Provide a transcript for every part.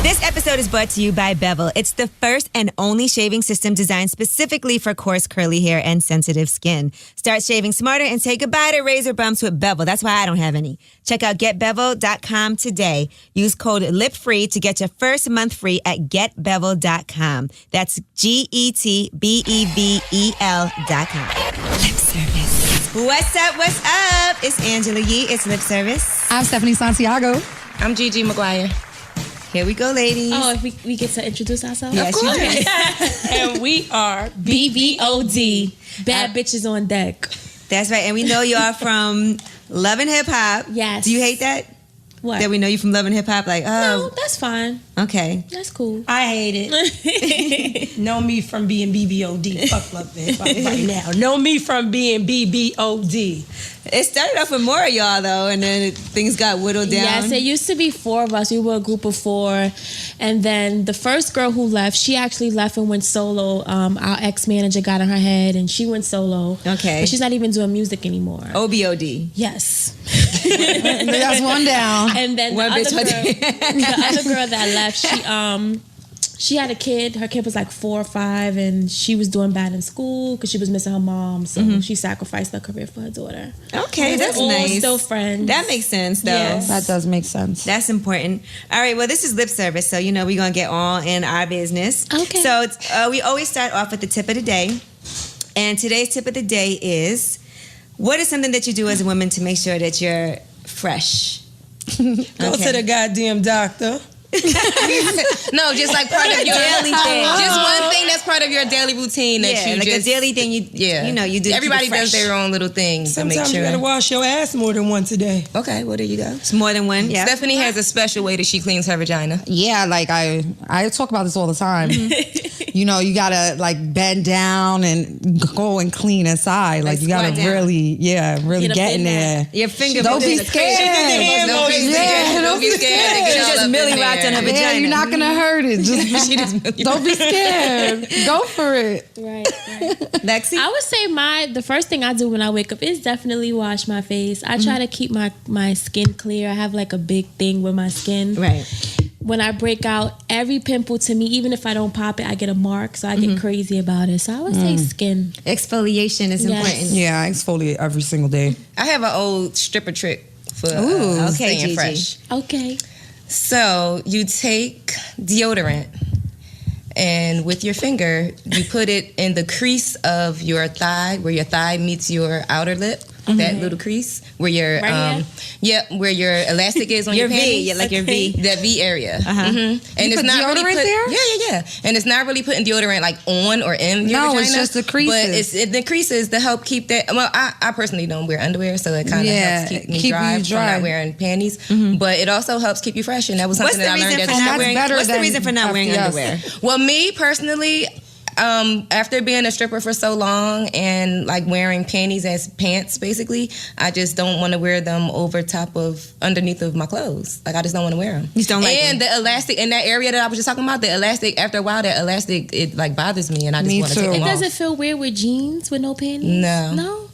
This episode is brought to you by Bevel. It's the first and only shaving system designed specifically for coarse, curly hair and sensitive skin. Start shaving smarter and say goodbye to razor bumps with Bevel. That's why I don't have any. Check out getbevel.com today. Use code LIPFREE to get your first month free at getbevel.com. That's GETBEVEL.com. Lip service. What's up? What's up? It's Angela Yee. It's Lip Service. I'm Stephanie Santiago. I'm Gigi Maguire. Here we go, ladies. Oh, if we get to introduce ourselves? Yes, of course. And we are BBOD. Bad bitches on deck. That's right. And we know y'all from Love and Hip Hop. Yes. Do you hate that? What? That we know you from Love and Hip Hop? Like, oh. No, that's fine. Okay. That's cool. I hate it. Know me from being BBOD. Fuck Love and Hip Hop right now. Know me from being BBOD. It started off with more of y'all, though, and then things got whittled down. Yes, it used to be 4 of us. We were a group of 4. And then the first girl who left, she actually left and went solo. Our ex-manager got in her head, and she went solo. Okay. But she's not even doing music anymore. OBOD. Yes. That's one down. And then the other girl that left, she had a kid. Her kid was like 4 or 5, and she was doing bad in school because she was missing her mom. So she sacrificed her career for her daughter. Okay, that's all nice. Still friends. That makes sense, though. Yes. That does make sense. That's important. All right, well, this is Lip Service, so you know we're going to get all in our business. Okay. So we always start off with the tip of the day. And today's tip of the day is, what is something that you do as a woman to make sure that you're fresh? Go to the goddamn doctor. No, just like part of your daily thing. Just one thing that's part of your daily routine that you like just a daily thing. You know, you do. Everybody keep it does fresh. their own little thing to make Sometimes sure. you gotta wash your ass more than once a day. Okay, well there you go. It's more than one. Yeah. Stephanie has a special way that she cleans her vagina. Yeah, like I talk about this all the time. You know, you gotta like bend down and go and clean inside. Like you gotta squat down. really get in there. Your finger. Don't be scared. Don't be scared. Don't be scared. She just Millie rocked on her vagina. Yeah, you're not gonna hurt it. Just She just don't be scared. Go for it. Right. Lexi? I would say the first thing I do when I wake up is definitely wash my face. I try to keep my skin clear. I have like a big thing with my skin. Right. When I break out, every pimple to me, even if I don't pop it, I get a mark, so I get crazy about it. So I would say skin. Exfoliation is important. Yeah, I exfoliate every single day. I have an old stripper trick for Okay, staying Gigi. fresh. Okay. So you take deodorant and with your finger, you put it in the crease of your thigh, where your thigh meets your outer lip. That little crease where your where your elastic is on your panties. V, like your V. That V area. And it's put not really deodorant put there? Yeah. And it's not really putting deodorant like on or in your vagina. No, it's just the creases. But it's the creases to help keep that. Well, I personally don't wear underwear, so it kind of helps keep me dry from not wearing panties. But it also helps keep you fresh, and that was something that I learned. What's the reason for not wearing underwear? Well, me personally, after being a stripper for so long and like wearing panties as pants, basically, I just don't want to wear them underneath of my clothes. Like I just don't want to wear them. You just don't like them. And the elastic in that area that I was just talking about, the elastic, after a while, that elastic, it like bothers me, and I just want to take them It off. doesn't feel weird with jeans with no panties? No. No?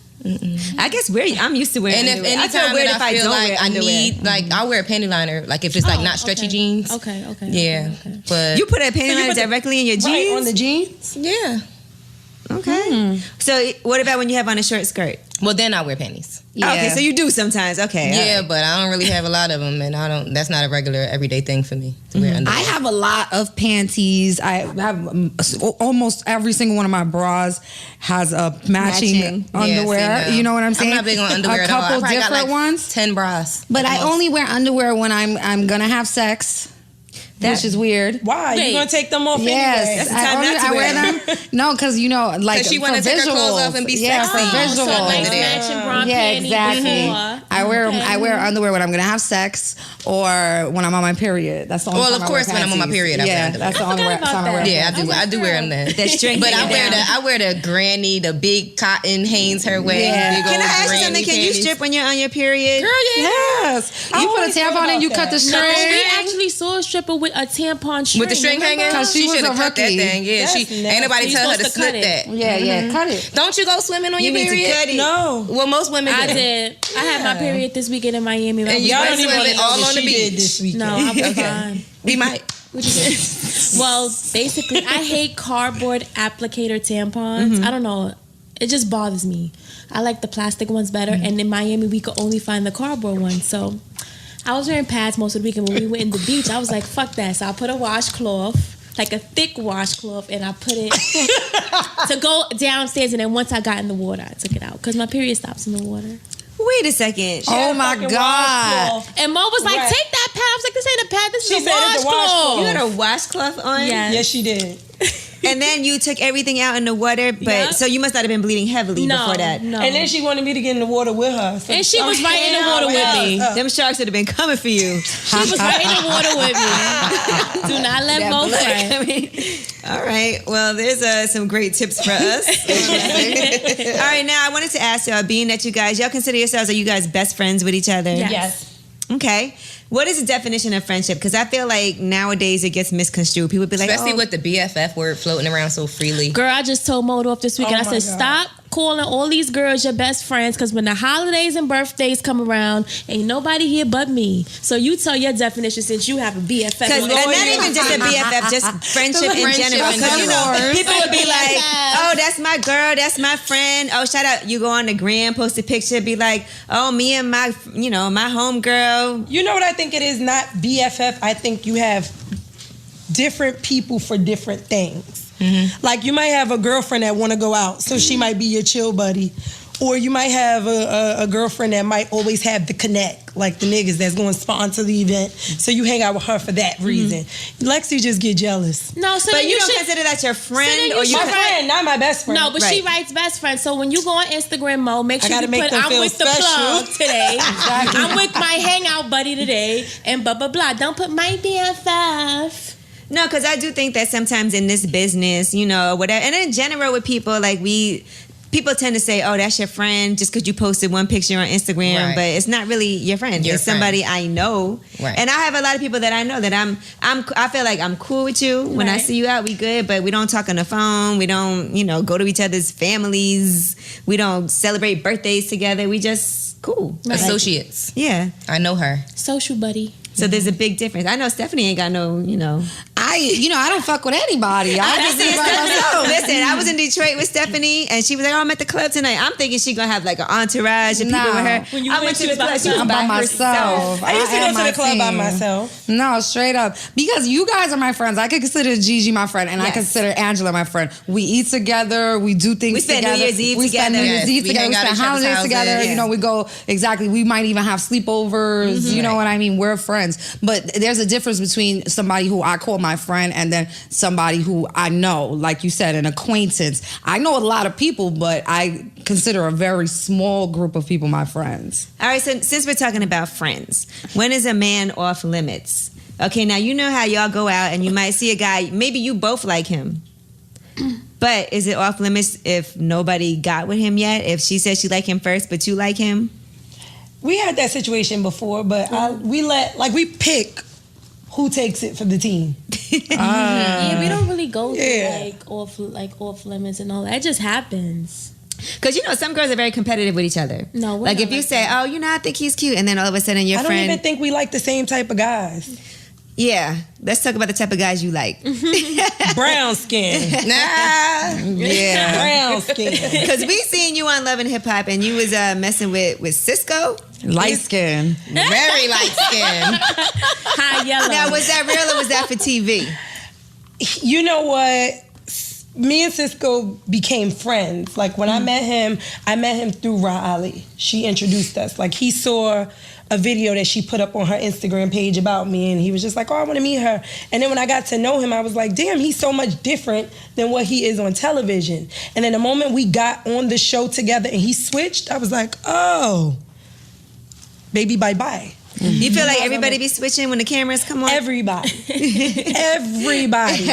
I guess I'm used to wearing And if underwear. anytime I feel weird that if I feel don't like wear I underwear. need, like I'll wear a panty liner, like if it's like not stretchy jeans. Okay. Yeah. Okay. But You put a panty liner directly in your jeans? Right, on the jeans? yeah. Okay. So what about when you have on a short skirt? Well, then I wear panties. Yeah. Okay, so you do sometimes. Okay. Yeah, all right. but I don't really have a lot of them, and that's not a regular everyday thing for me to wear underwear. I have a lot of panties. I have almost every single one of my bras has a matching underwear. Yeah, see, no. You know what I'm saying? I'm not big on underwear a at all. I couple probably different got like ones. 10 bras. But I most. only wear underwear when I'm gonna have sex. Which is weird. Why? Wait. You gonna take them off Yes, anyway? That's the time not to I wear wear them. No, because you know, like 'Cause she for wanna take her visuals. clothes off and be yeah, sexy. for visuals. So like Over there. matching bra Yeah, panties exactly. before. I wear underwear when I'm gonna have sex or when I'm on my period. That's the only Well, time of course, when I'm on my period, I wear yeah, underwear. that's the I only forgot about time I wear. that. Yeah, I do wear them then. That string But hanging down. I wear the granny, the big cotton Hanes her way. Yeah. Big Can old I ask you granny something? Can you panties. strip when you're on your period? Girl, yeah. Yes. You put a always thought tampon in, you about cut the that. string. No, we actually saw a stripper with a tampon string. With the string hanging? Because she was should a have cut that rookie. thing. Yeah, That's ain't nasty. nobody You're tell her to supposed to cut slip it. that. Yeah, cut it. Don't you go swimming on You your need to period? cut it. No. Well, most women do. I did. I had my period this weekend in Miami. And Y'all don't even Swim want it to know all what on the she did beach. this weekend. No, I was fine. We might. Well, basically, I hate cardboard applicator tampons. I don't know. It just bothers me. I like the plastic ones better. And in Miami, we could only find the cardboard ones. So I was wearing pads most of the weekend. When we went in the beach, I was like, fuck that. So I put a washcloth, like a thick washcloth, and I put it to go downstairs. And then once I got in the water, I took it out because my period stops in the water. Wait a second. Oh my God. And Mo was like, Right. take that pad. I was like, this ain't a pad, this She is a said it's a washcloth. You had a washcloth on? Yes. Yes, she did. And then you took everything out in the water, but Yeah. so you must not have been bleeding heavily before that. No. And then she wanted me to get in the water with her. So And she was right in the water with me. Them sharks would have been coming for you. She was right in the water with me. Do not let Mo fret. I mean, all right. Well, there's some great tips for us. All right. Now, I wanted to ask y'all, being that y'all consider yourselves, are you guys best friends with each other? Yes. Okay. What is the definition of friendship? Because I feel like nowadays it gets misconstrued. People be like, Especially oh, with the BFF word floating around so freely. Girl, I just told Mo off this weekend. Oh I my said, God. stop calling all these girls your best friends because when the holidays and birthdays come around, ain't nobody here but me. So you tell your definition since you have a BFF. and not even just a BFF, just friendship in general. Because you know, people would be like, "Oh, that's my girl, that's my friend." Oh, shout out! You go on the gram, post a picture, be like, "Oh, me and my, my homegirl." You know what I think it is? Not BFF. I think you have different people for different things. Like you might have a girlfriend that want to go out, so she might be your chill buddy. Or you might have a girlfriend that might always have the connect, like the niggas that's going to sponsor the event. So you hang out with her for that reason. Lexi just get jealous. No, so But then you don't should, consider that your friend, then or you you? My friend, not my best friend. No, but she Right. writes best friend. So when you go on Instagram, Mo, make I sure gotta you make put them I'm feel with the special." plug today. I'm with my hangout buddy today, and blah blah blah. Don't put my BFF. No, because I do think that sometimes in this business, whatever, and in general with people, like people tend to say, "Oh, that's your friend," just because you posted one picture on Instagram, Right. but it's not really your friend. Your It's somebody I know, Right. and I have a lot of people that I know that I feel like I'm cool with you. When I Right. see you out, we good, but we don't talk on the phone. We don't, go to each other's families. We don't celebrate birthdays together. We just cool. Right. Associates. Yeah. I know her. Social buddy. So there's a big difference. I know Stephanie ain't got no, I don't fuck with anybody. I just be by myself. Listen, I was in Detroit with Stephanie, and she was like, "Oh, I'm at the club tonight." I'm thinking she's gonna have like an entourage and people No. with her. When you I went, went to she the was by club. She was I'm by by myself. herself. I used to have go to my the club by team. myself. No, straight up. Because you guys are my friends. I could consider Gigi my friend, and I Yes. consider Angela my friend. We eat together. We do things We spend New together. Year's Eve we spend New together. Year's Yes, Eve we together. hang We out spend at each other's holidays houses. together. Yeah. We go, exactly. We might even have sleepovers. You know what I mean? We're friends. But there's a difference between somebody who I call my friend and then somebody who I know, like you said, an acquaintance. I know a lot of people, but I consider a very small group of people my friends. All right, so since we're talking about friends, when is a man off limits? Okay, now you know how y'all go out and you might see a guy, maybe you both like him. But is it off limits if nobody got with him yet? If she says she like him first, but you like him? We had that situation before, but we pick who takes it for the team. Yeah, we don't really go Yeah. through off limits and all that. It just happens. Because some girls are very competitive with each other. No, we're like not if you like say, "Oh, I think he's cute," and then all of a sudden your I don't friend, even think we like the same type of guys. yeah. Let's talk about the type of guys you like. Brown skin. Yeah. Brown skin. Because we seen you on Love and Hip Hop, and you was messing with Cisco. Light skin. Very light skin. High yellow. Now, was that real or was that for TV? You know what? Me and Cisco became friends. Like when I met him through Ra Ali. She introduced us. Like he saw a video that she put up on her Instagram page about me, and he was just like, "Oh, I want to meet her." And then when I got to know him, I was like, "Damn, he's so much different than what he is on television." And then the moment we got on the show together and he switched, I was like, "Oh, baby, bye-bye." You feel like everybody be switching when the cameras come on? Everybody. Everybody.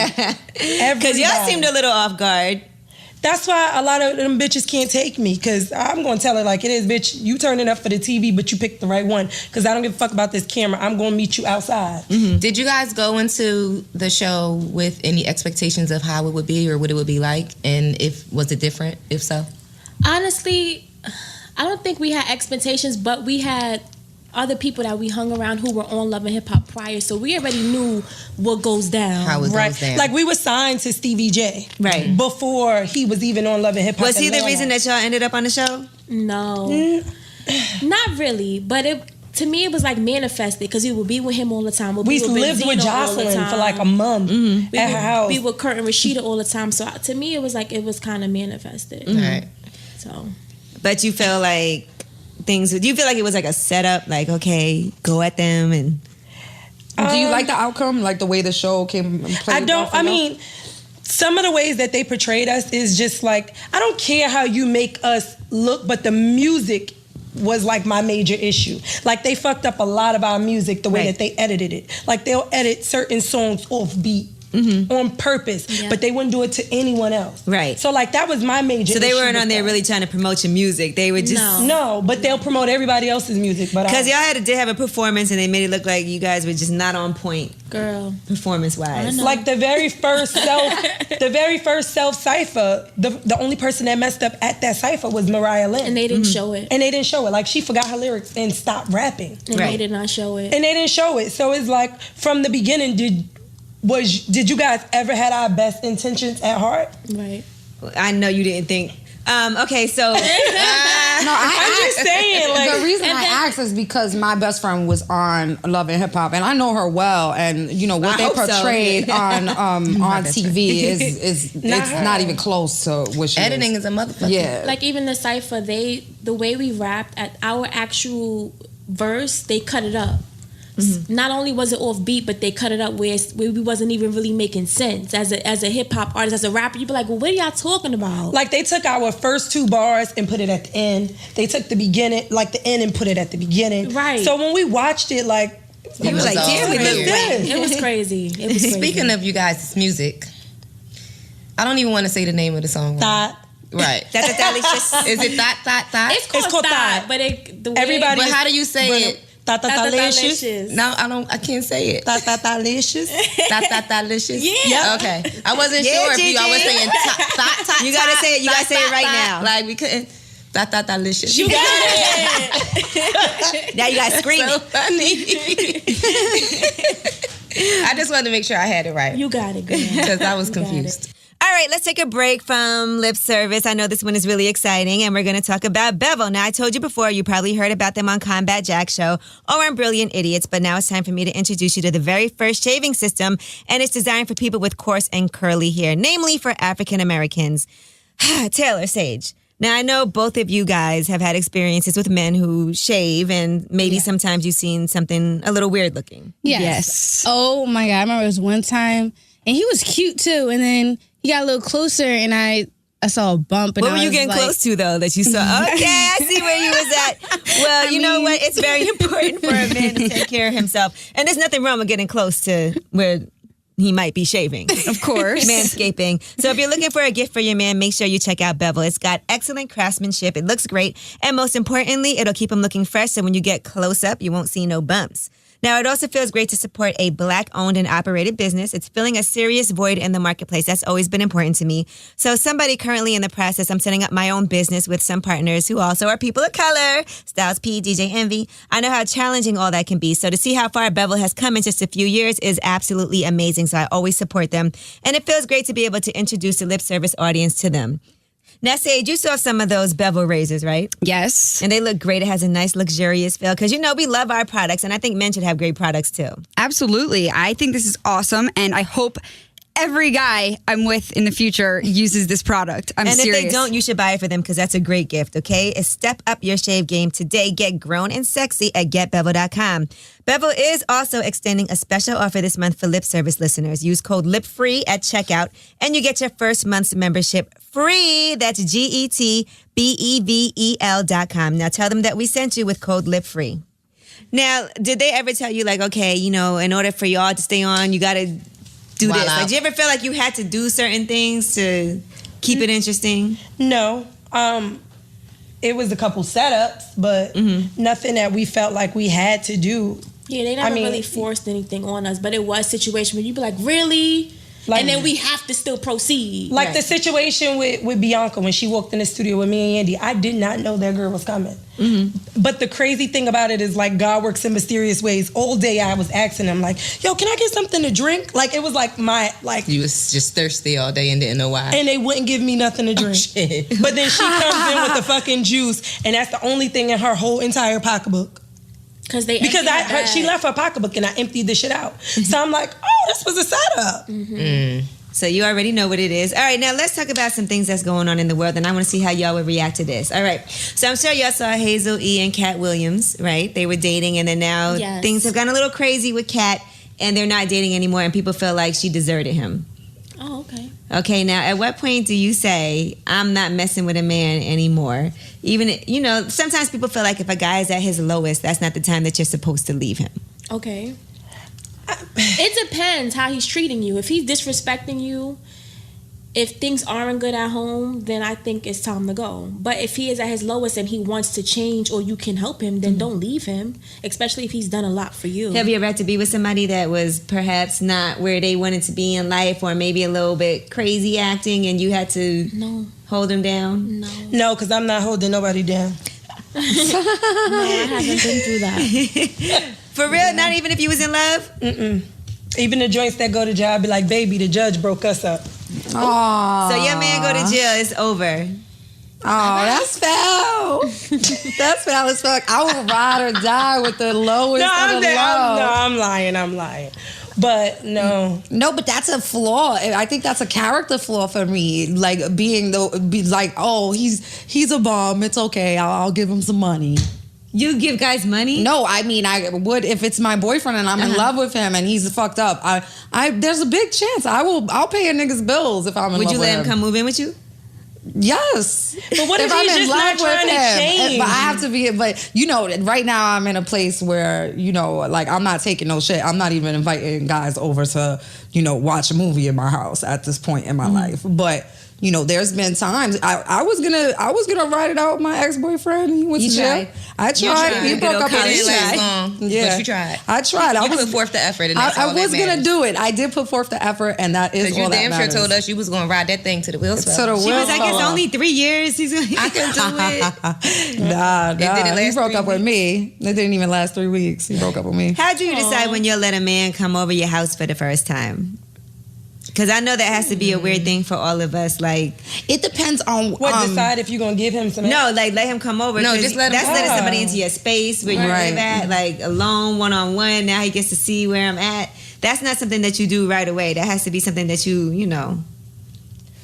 Because y'all seemed a little off guard. That's why a lot of them bitches can't take me, because I'm going to tell her like it is, bitch. You turning up for the TV, but you picked the right one, because I don't give a fuck about this camera. I'm going to meet you outside. Mm-hmm. Did you guys go into the show with any expectations of how it would be or what it would be like? And was it different, if so? Honestly, I don't think we had expectations, but we had other people that we hung around who were on Love and Hip Hop prior, so we already knew what goes down. How it goes down. Like we were signed to Stevie J before he was even on Love and Hip Hop. Was he the reason that y'all ended up on the show? No, not really. But to me, it was like manifested because we would be with him all the time. We lived with Jocelyn for like a month at her house. We with Kurt and Rashida all the time. So to me, it was kind of manifested. Right. So, but you feel like do you feel like it was like a setup? Like, okay, go at them and. Do you like the outcome? Like the way the show came and played? I mean, some of the ways that they portrayed us is just like, I don't care how you make us look, but the music was like my major issue. Like they fucked up a lot of our music the way that they edited it. Like they'll edit certain songs off beat on purpose, but they wouldn't do it to anyone else. Right. So like that was my major issue. So they weren't on there really trying to promote your music. They were just no, but they'll promote everybody else's music. But because y'all did have a performance and they made it look like you guys were just not on point, girl, performance wise. Like the very first self cipher, the only person that messed up at that cipher was Mariah Lynn, and they didn't show it. And they didn't show it. Like she forgot her lyrics and stopped rapping. And they did not show it. And they didn't show it. So it's like from the beginning, did you guys ever had our best intentions at heart? Right. I know you didn't think. Okay, so no, I'm just saying. Like, the reason I asked is because my best friend was on Love and Hip Hop, and I know her well, and you know what they portrayed on TV is it's not even close to what she editing is a motherfucker. Yeah, like even the cipher, the way we rapped at our actual verse, they cut it up. Not only was it off beat, but they cut it up where we wasn't even really making sense. As a hip hop artist, as a rapper, you'd be like, well, what are y'all talking about? Like they took our first 2 bars and put it at the end. They took the beginning, like the end, and put it at the beginning. Right. So when we watched it, like you was like, damn, we look good. It was crazy. It was crazy. Speaking of you guys' music, I don't even want to say the name of the song. Thought. Right. Is it that? It's called that, but everybody. But how do you say it? Tatalicious. No, I can't say it. Tatalicious. Tatalicious. Yeah. Okay. I wasn't sure if you always saying ta. You gotta say it. You gotta say it right now. Like we couldn't. Tatalicious. You got it. Now you gotta scream so it. Funny. I just wanted to make sure I had it right. You got it, girl. Because I was confused. All right, let's take a break from lip service. I know this one is really exciting, and we're going to talk about Bevel. Now, I told you before, you probably heard about them on Combat Jack Show or on Brilliant Idiots, but now it's time for me to introduce you to the very first shaving system, and it's designed for people with coarse and curly hair, namely for African Americans. Taylor, Sage. Now, I know both of you guys have had experiences with men who shave, and maybe sometimes you've seen something a little weird looking. Yes. Oh, my God. I remember it was one time, and he was cute, too, and then he got a little closer, and I saw a bump. And what were you getting close to, though, that you saw? Okay, I see where you was at. Well, you know what? It's very important for a man to take care of himself. And there's nothing wrong with getting close to where he might be shaving. Of course. Manscaping. So if you're looking for a gift for your man, make sure you check out Bevel. It's got excellent craftsmanship. It looks great. And most importantly, it'll keep him looking fresh. So when you get close up, you won't see no bumps. Now, it also feels great to support a Black-owned and operated business. It's filling a serious void in the marketplace. That's always been important to me. So somebody currently in the process, I'm setting up my own business with some partners who also are people of color, Styles P, DJ Envy. I know how challenging all that can be. So to see how far Bevel has come in just a few years is absolutely amazing. So I always support them. And it feels great to be able to introduce the lip service audience to them. Now, Sage, you saw some of those Bevel razors, right? Yes. And they look great. It has a nice, luxurious feel. Because, you know, we love our products. And I think men should have great products, too. Absolutely. I think this is awesome. And I hope every guy I'm with in the future uses this product. I'm serious. And if they don't, you should buy it for them because that's a great gift, okay? Step up your shave game today. Get grown and sexy at getbevel.com. Bevel is also extending a special offer this month for lip service listeners. Use code LIPFREE at checkout and you get your first month's membership free. That's GETBEVEL.com. Now tell them that we sent you with code LIPFREE. Now, did they ever tell you, like, okay, you know, in order for y'all to stay on, you got to do this? Like, do you ever feel like you had to do certain things to keep it interesting? No. It was a couple setups, but nothing that we felt like we had to do. Yeah, they never really forced anything on us, but it was a situation where you'd be like, really? Like, and then we have to still proceed. Like the situation with Bianca when she walked in the studio with me and Andy. I did not know that girl was coming. But the crazy thing about it is like God works in mysterious ways. All day I was asking him like, yo, can I get something to drink? Like it was like You was just thirsty all day and didn't know why. and they wouldn't give me nothing to drink. But then she comes in with the fucking juice, and that's the only thing in her whole entire pocketbook. Because She left her pocketbook and I emptied the shit out. So I'm like, oh, this was a setup. So you already know what it is. All right, now let's talk about some things that's going on in the world, and I want to see how y'all would react to this. All right, so I'm sure y'all saw Hazel E. and Cat Williams, right? They were dating, and then now things have gotten a little crazy with Cat, and they're not dating anymore, and people feel like she deserted him. Oh, okay. Okay, now at what point do you say, I'm not messing with a man anymore? Even, sometimes people feel like if a guy is at his lowest, that's not the time that you're supposed to leave him. Okay. It depends how he's treating you. If he's disrespecting you, if things aren't good at home, then I think it's time to go. But if he is at his lowest and he wants to change or you can help him, then don't leave him, especially if he's done a lot for you. Have you ever had to be with somebody that was perhaps not where they wanted to be in life, or maybe a little bit crazy acting, and you had to hold them down? No, because I'm not holding nobody down. No, I haven't been through that. For real? Not even if you was in love? Even the joints that go to jail, I'd be like, baby, the judge broke us up. Oh, So your man go to jail, it's over. that's foul. That's foul as fuck. I would ride or die with the lowest of the low. I'm lying. But no. No, but that's a flaw. I think that's a character flaw for me. Like he's a bum. It's okay. I'll give him some money. You give guys money? No, I mean I would if it's my boyfriend and I'm in love with him and he's fucked up. I there's a big chance I'll pay a nigga's bills if I'm in love with him. Would you let him come move in with you? Yes. But what if he's just not trying to change? But I have to be, right now I'm in a place where, like I'm not taking no shit. I'm not even inviting guys over to, watch a movie in my house at this point in my life. But there's been times I was gonna ride it out with my ex-boyfriend. He went to jail. I tried. He broke up with me. Yeah, but you tried. I tried. I put forth the effort, and that's all I was that gonna matters. do it. I did put forth the effort, and that is all that matters. You damn sure told us you was gonna ride that thing to the wheels fell. To the She was like, it's only 3 years. I can do it. Nah. Did it last He broke 3 up with me. It didn't even last 3 weeks. He broke up with me. How do you decide when you'll let a man come over your house for the first time? Because I know that has to be a weird thing for all of us. Like, it depends on decide if you're gonna give him some. No, like let him come over. No, just let him. That's letting somebody into your space where you live at, like alone, one-on-one. Now he gets to see where I'm at. That's not something that you do right away. That has to be something that you know.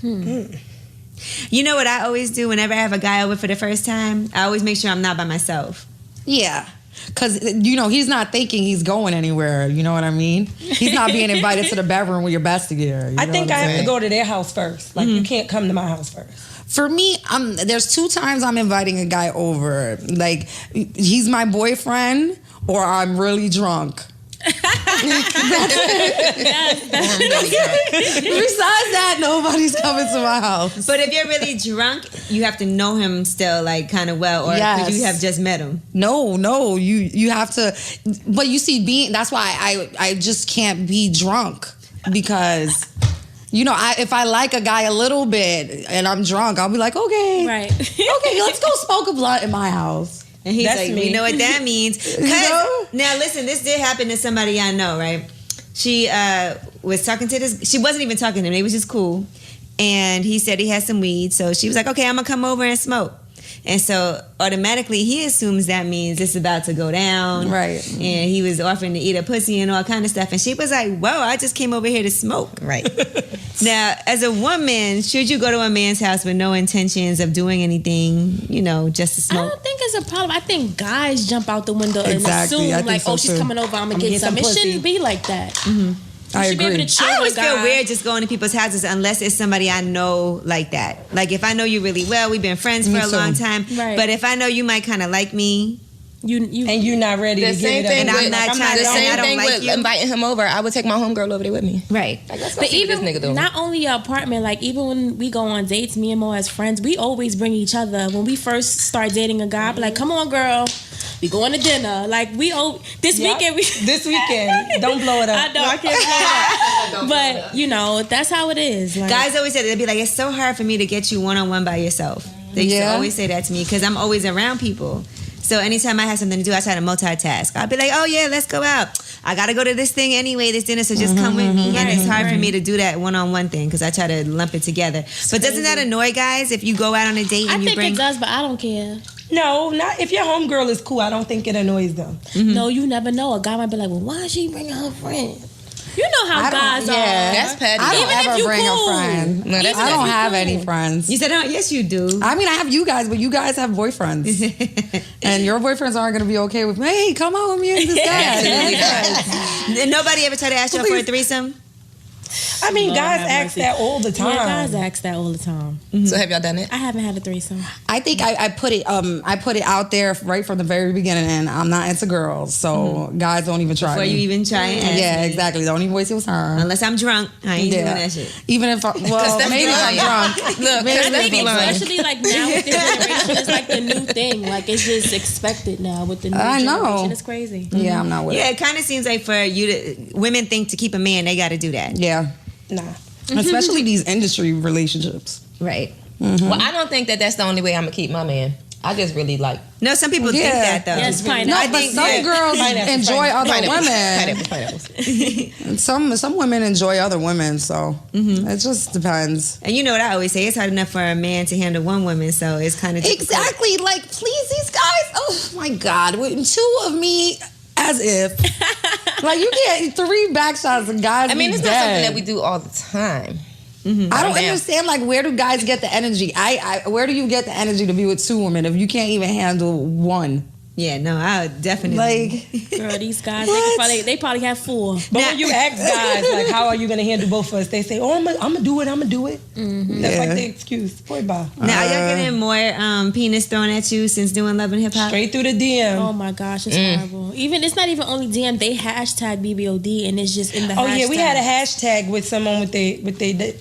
You know what I always do whenever I have a guy over for the first time? I always make sure I'm not by myself. Yeah. Because, he's not thinking he's going anywhere. You know what I mean? He's not being invited to the bedroom with your bestie here. I think I have to go to their house first. Like, you can't come to my house first. For me, there's 2 times I'm inviting a guy over. Like, he's my boyfriend or I'm really drunk. Besides that, nobody's coming to my house. But if you're really drunk, you have to know him still, like, kind of well, or could you have just met him? No, you have to. But you see, that's why I just can't be drunk because. If I like a guy a little bit and I'm drunk, I'll be like, okay, right, okay, let's go smoke a blunt in my house. And he's like, me. you know what that means? Now listen, this did happen to somebody I know, right? She was talking to this. She wasn't even talking to him. It was just cool. And he said he had some weed. So she was like, okay, I'm going to come over and smoke. And so automatically he assumes that means it's about to go down. Right. And he was offering to eat a pussy and all kind of stuff. And she was like, whoa, I just came over here to smoke. Right. Now, as a woman, should you go to a man's house with no intentions of doing anything, just to smoke? I don't think it's a problem. I think guys jump out the window and Exactly. assume like, she's coming over, I'm going to get some. It shouldn't be like that. Mm-hmm. I agree. I always feel weird just going to people's houses unless it's somebody I know like that. Like if I know you really well, we've been friends for a long time. Right. But if I know you might kind of like me, and you're not ready to give it up. And I'm not trying to. The same I don't thing like with you. inviting him over. I would take my homegirl over there with me. Right. Like, let's go But see what even this nigga doing. not only your apartment, like even when we go on dates, me and Mo as friends, we always bring each other. When we first start dating a guy, I'd be like, come on, girl. We going to dinner. Like this weekend. This weekend. Don't blow it up. I know I can't blow it up. But that's how it is. Like, Guys always say that. They'd be like, it's so hard for me to get you one-on-one by yourself. They used to always say that to me because I'm always around people. So anytime I have something to do, I try to multitask. I'll be like, oh yeah, let's go out. I gotta go to this thing anyway, this dinner, so just come with me. And it's hard for me to do that one-on-one thing because I try to lump it together. But doesn't that annoy guys if you go out on a date and I you think bring... it does, but I don't care. No, not if your homegirl is cool. I don't think it annoys them. No, you never know. A guy might be like, well, why is she bringing her friend? You know how guys are. That's petty. I don't Even if ever you bring cool. a friend. No, that's I don't petty. have any friends. You said, oh, yes, you do. I mean, I have you guys, but you guys have boyfriends. And your boyfriends aren't going to be okay with, hey, come out with me and this guy. Nobody ever tried to ask you for a threesome? I mean, Lord guys have ask mercy. that all the time. Yeah, guys ask that all the time. So have y'all done it? I haven't had a threesome. I think I put it out there right from the very beginning, and I'm not into girls, so guys don't even try Before me. you even try and ask Yeah, me. exactly. Don't even waste your time. Unless I'm drunk, I ain't doing that shit. Even if maybe I'm drunk. Look, Maybe Chris, that's they be lying. Especially like now with this generation, it's like the new thing. Like it's just expected now with the new I know. generation. It's crazy. Yeah, I'm not with Yeah, it. it kind of seems like for you to... Women think to keep a man, they got to do that. Yeah, Nah. especially these industry relationships. Right. Well, I don't think that that's the only way I'm gonna keep my man. I just really like No, some people think Yeah. that, though. Yes, pineapple. No, I but think some girls Pineapple, enjoy other pineapples. women. And some women enjoy other women, so it just depends. And you know what I always say, it's hard enough for a man to handle one woman, so it's kind of Exactly. Like, please, these guys. Oh my God, with two of me, as if. Like you get 3 back shots and guys. I mean, be it's not dead. something that we do all the time. I don't Damn. understand. Like, where do guys get the energy? Where do you get the energy to be with 2 women if you can't even handle one? Yeah, no, I would definitely. Like, Girl, these guys, What? they probably have 4. But when you ask guys, like, how are you going to handle both of us? They say, oh, I'm going to do it. I'm going to do it. That's Yeah. like the excuse. Boy, bye. Now, are y'all getting more penis thrown at you since doing Love and Hip Hop? Straight through the DM. Oh my gosh, it's horrible. Even it's not even only DM. They hashtag BBOD and it's just in the Oh, hashtag. yeah, we had a hashtag with someone with their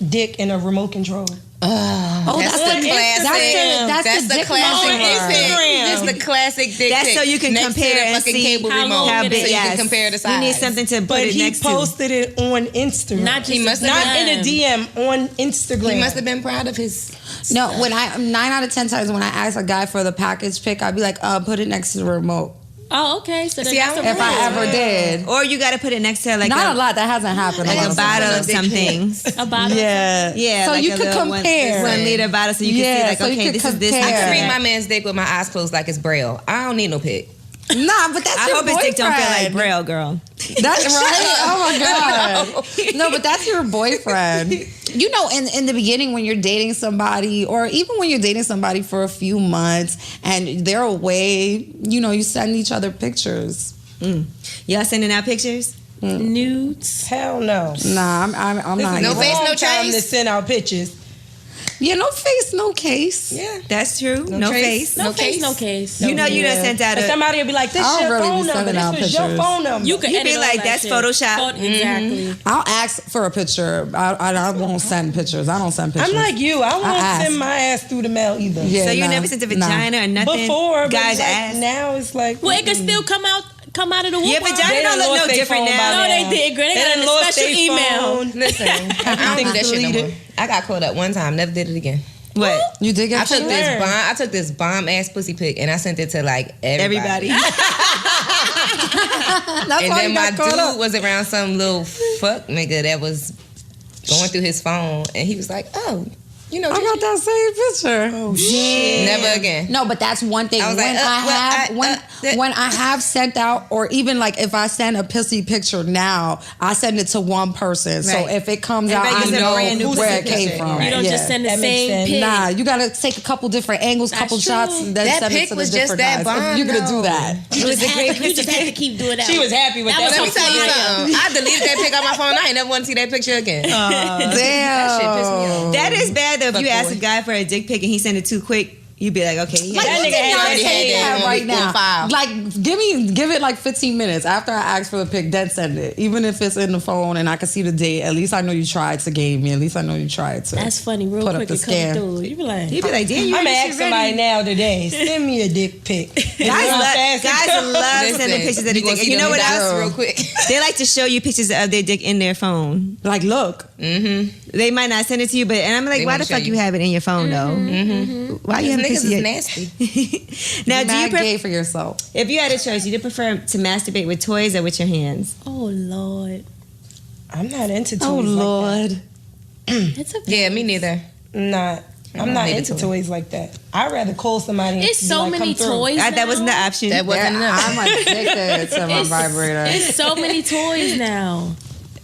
dick and a remote control. oh, That's that's the the classic. That's the dick classic. Instagram. That's the classic dick That's pic so you can next to compare the and fucking see cable how remote, long so it is. you Yes. can compare the size. You need something to put But it he next posted it on Instagram. Not just He must a have Not in a DM, on Instagram. He must have been proud of his. No, when 9 out of 10 times when I ask a guy for the package pic, I'd be like, put it next to the remote. Oh, okay. So then See, that's I a don't- If I rule. ever did. Or you got to put it next to like Not a lot. That hasn't happened. like a honestly. bottle of Big something. A bottle. Yeah. Yeah, So like you a could little compare. 1 liter bottle, so you can Yeah, see like, so you okay, could this is this. compare. I can read Yeah. my man's dick with my eyes closed like it's Braille. I don't need no pic. Nah, but that's I your hope his dick don't feel like boyfriend. Braille, girl. That's right. Oh my God. No, but that's your boyfriend. You know, in the beginning when you're dating somebody, or even when you're dating somebody for a few months and they're away, you know, you send each other pictures. Y'all sending out pictures? Nudes. Hell no. Nah, I'm not. No even- face, no Wrong time trace. to send out pictures. Yeah, no face, no case. Yeah. That's true. No trace. face. No, No face, case. no case. You know you done sent out And a... somebody will be like, this I don't your really be phone number. sending out This was your pictures. phone number. You could You be edit all like, that that's shit. Photoshop. Exactly. I'll ask for a picture. I won't send pictures. I don't send pictures. I'm like you. I won't ask. send my ass through the mail either. Yeah, So you nah, never sent a nah. vagina or nothing? Before, but Guys like, ass? now it's like, Well, it could still come out of the womb. Yeah, vagina They don't done look lost no they different phone now. by No, they did, girl. They got done a lost special they email. phone. Listen, I don't do that shit no more. I got caught up one time, never did it again. What? You did get I took pictures? this bomb ass pussy pic and I sent it to like everybody. That's And why then you my got caught dude up. was around some little fuck nigga that was going through his phone and he was like, oh, you know, I got that same picture. oh shit. never again. No, but that's one thing. I was like, When I have sent out, or even like if I send a pissy picture now, I send it to one person. So Right. if it comes out, Everybody I gets a brand new know where it picture. came from. You don't Yeah. just send the That makes same sense. pic. Nah, you gotta take a couple different angles, That's couple true. shots, and then That send it pic to the was just different that guys. bomb, If you're gonna do though. that. You just had to keep doing that. She was happy with That that. was Let me tell you fire. something. I deleted that pic on my phone. I ain't never want to see that picture again. Damn. That shit pissed me off. That is bad though. If Fuck you ask boy. a guy for a dick pic and he send it too quick, you'd be like, okay, he Like, had That what nigga did y'all already say had that that on right now? file. Like, give it like 15 minutes after I ask for the pic, then send it. Even if it's in the phone and I can see the date, at least I know you tried to game me. At least I know you tried to. That's funny. Real Put up quick, the it comes scam. through. You be like, He'd be like, damn, you I'm ready? gonna She ask somebody ready? now today. Send me a dick pic. Guys love sending pictures of their you gonna dick. see You know them what dots else? real quick. They like to show you pictures of their dick in their phone. Like, look. They might not send it to you, but and I'm like, They why wanna the fuck show you you. have it in your phone though? Why you have Niggas pussy. is nasty. Now, Be do you mad gay for yourself. if you had a choice, you prefer to masturbate with toys or with your hands? Oh Lord, I'm not into toys. Oh like Lord. it's a Yeah, me neither. that. I'm not hate into toys. toys like that. I'd rather call somebody. It's and be so like, many come through. toys. That wasn't the now. option. That wasn't enough. I'm addicted to my It's- vibrator. It's so many toys now.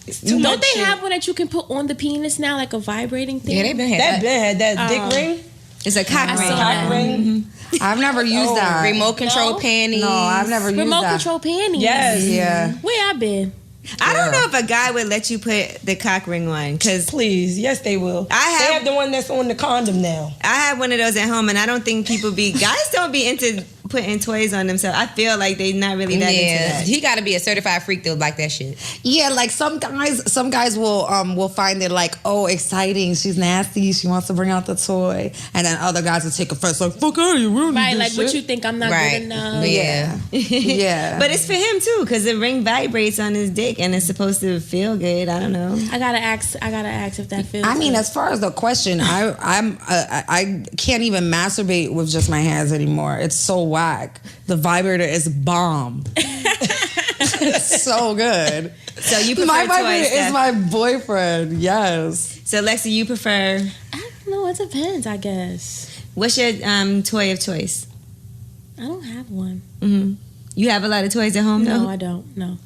It's too Don't much they shit. have one that you can put on the penis now, like a vibrating thing? Yeah, they been had That that. been had that dick ring, It's a cock I ring. saw that. cock ring. I've never used that. Remote control No? panties. No, I've never used Remote that. control panties. Yes. Yeah. Where I been? I don't know if a guy would let you put the cock ring on because Please, yes, they will. I They have- have the one that's on the condom now. I have one of those at home, and I don't think guys don't be into putting toys on themselves. I feel like they're not really that into Yeah, that. he got to be a certified freak to like that shit. Yeah, like some guys will find it like, oh, exciting. She's nasty. She wants to bring out the toy, and then other guys will take offense like, fuck out of you. We don't Right, need like this what shit. you think I'm not Right. good enough. Yeah. Yeah, But it's for him too, because the ring vibrates on his dick, and it's supposed to feel good. I don't know. I gotta ask if that feels. I mean, good. as far as the question, I can't even masturbate with just my hands anymore. It's so whack. The vibrator is bomb. It's so good. So you prefer My toys, vibrator is Steph. my boyfriend. Yes. So Lexi, you prefer? I don't know. It depends, I guess. What's your toy of choice? I don't have one. Mm-hmm. You have a lot of toys at home, No, though. I don't. No.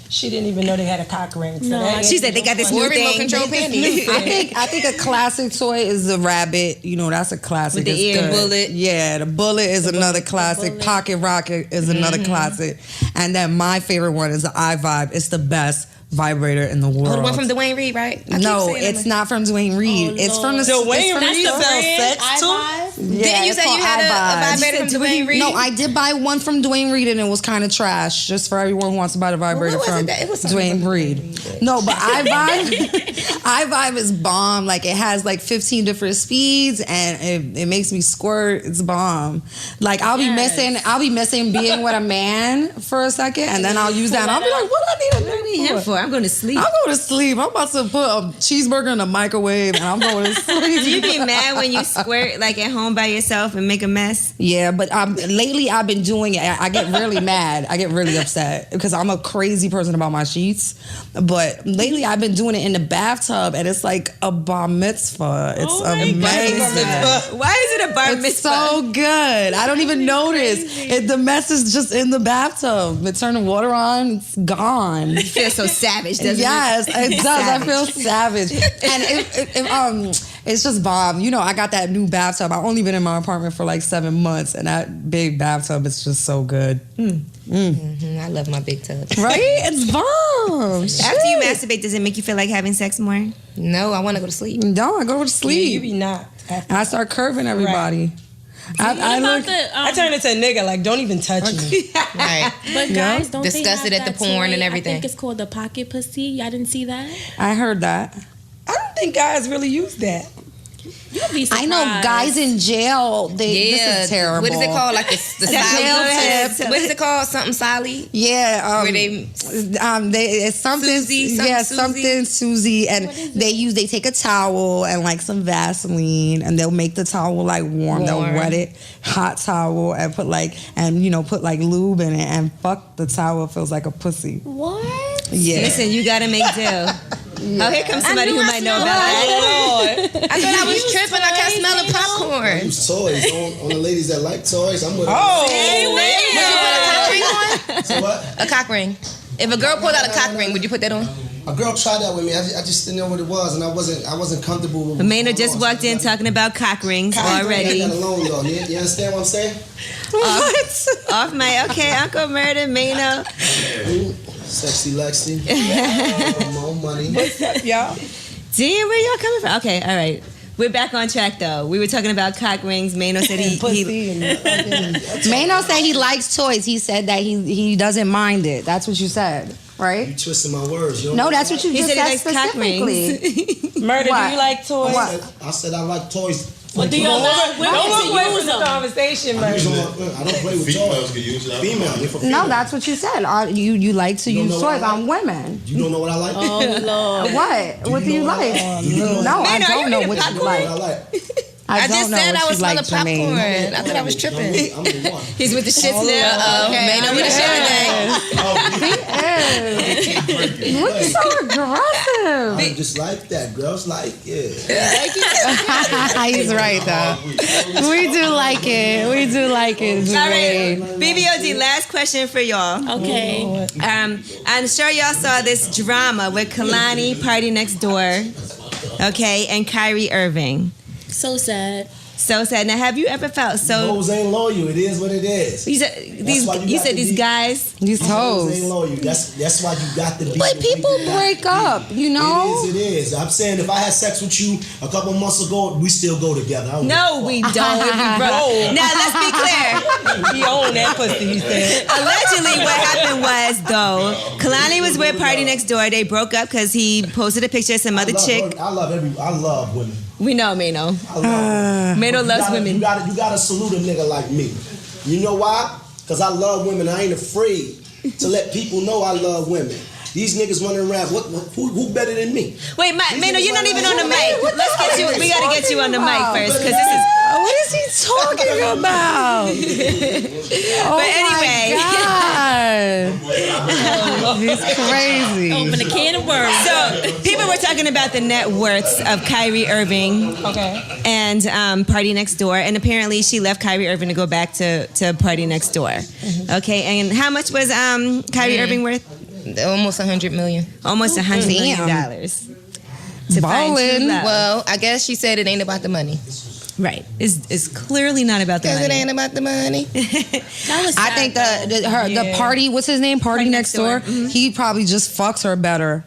She didn't even know they had a cock ring. So No, that She said they got this Or new remote thing. control panties. I think a classic toy is the rabbit. You know, that's a classic. With the It's ear. good. The bullet. Yeah, the bullet is another classic. bullet. Pocket rocket is another classic. And then my favorite one is the iVibe. It's the best vibrator in the world. Oh, the one from Dwayne Reed, right? I keep No, saying it's that. not from Dwayne Reed. Oh, it's from the Dwayne it's from the- Reed sells sex too. Yeah, Didn't you it's say called you had a iVibe. vibrator from Dwayne Reed? No, I did buy one from Dwayne Reed and it was kind of trash. Just for everyone who wants to buy the vibrator what was from it that- it was something Dwayne from Reed. Dwayne Reed. No, but iVibe is bomb. Like it has like 15 different speeds and it makes me squirt. It's bomb. Like I'll be missing being with a man for a second and then I'll use that and I'll be like, what I need a Him nigga for? for? I'm going to sleep. I'm going to sleep. I'm about to put a cheeseburger in the microwave and I'm going to sleep. Do you be mad when you squirt like at home by yourself and make a mess? Yeah, but lately I've been doing it. I get really mad. I get really upset because I'm a crazy person about my sheets. But lately I've been doing it in the bathtub and it's like a bar mitzvah. It's amazing. Why is it a bar It's mitzvah? so good. I don't even notice. The mess is just in the bathtub. But turn the water on, it's gone. You feel so savage, doesn't Yes, it? it does. I feel savage. And it's just bomb. You know, I got that new bathtub. I've only been in my apartment for like 7 months, and that big bathtub is just so good. I love my big tub. Right? It's bomb. After you masturbate, does it make you feel like having sex more? No, I want to go to sleep. No, I go to Yeah, you sleep. be not. And I start curving everybody. I What look. about the, I turn into a nigga. Like, don't even touch me. Right. But guys, don't Discuss they it have at the that porn toy? and everything. I think it's called the pocket pussy. Y'all didn't see that? I heard that. I don't think guys really use that. You'll be surprised. I know guys in jail. This is terrible. What is it called? Like the jail Sally? tip. What is it called? Something Sally? Yeah, Where they it's something, Susie, something Susie? something Susie, and they take a towel and like some Vaseline, and they'll make the towel like warm. They'll wet it, hot towel, and put like lube in it, and fuck the towel. It feels like a pussy. What? Yeah, Listen, you got to make do. Oh, here comes somebody who might know about that. I thought I was tripping. I kept smelling popcorn. Use toys on the ladies that like toys. I'm with So what? A cock ring. If a girl pulled out a cock ring, would you put that on? A girl tried that with me. I just didn't know what it was, and I wasn't comfortable with. Maino just walked in talking about cock rings already. That alone, though. You understand what I'm saying? Off my Uncle Murda, Maino. Sexy Lexi. More money. Y'all. Damn, where y'all coming from? Okay, all right. We're back on track though. We were talking about cock rings. Maino said he Pussy and Maino said he likes toys. He said that he doesn't mind it. That's what you said, right? You twisting my words. You don't No, know that's what what you he just said he said likes cock rings. specifically. Murder, What? do you like toys? What? I said I like toys. Well, do you allow women Don't to look away use from the them? conversation, I Murder. don't play with Females toys. can use it. Female. If a No, female. that's what you said. You like to You don't use know what toys I on women. You don't know what I like? Oh, Lord. What? What do you know what I like? like? Do you know No, I Maino, are don't you know eating what you popcorn? like. What I like? I just said I was like smelling popcorn. I thought I was tripping. I'm the one. He's with the shits now. Okay. Maino with the shit today. What's so aggressive? I'm just like that. Girls like it. He's right though. We do like it. We do like it. All right, BBOD, last question for y'all. Okay. I'm sure y'all saw this drama with Kalani, Party Next Door, okay, and Kyrie Irving. So sad. So sad. Now, have you ever felt so? Hoes ain't loyal. It is what it is. You said these guys. These Hoes hoes. ain't loyal. That's why you got to be. But people break up, you know? It is. I'm saying if I had sex with you a couple months ago, we still go together. No, we don't. Now, let's be clear. He owned that pussy, he said. Allegedly, what happened was, though, Kalani was with Party Next Door. They broke up because he posted a picture of some other chick. I love women. We know, Maino. I love Maino loves women. You gotta salute a nigga like me. You know why? Because I love women. I ain't afraid to let people know I love women. These niggas running around. Who better than me? Wait, Maino, you're not even on the mic. Let's get you. We gotta get you on the mic first because this is. What is he talking about? But anyway. He's crazy. Open a can of worms. So people were talking about the net worths of Kyrie Irving, and Party Next Door, and apparently she left Kyrie Irving to go back to Party Next Door. Okay, and how much was Kyrie Irving worth? Almost $100 million. Almost $100 million. To find true love. Well, I guess she said it ain't about the money. Right. It's clearly not about the money. Because it ain't about the money. I think the party, what's his name? Party Next Door. He probably just fucks her better.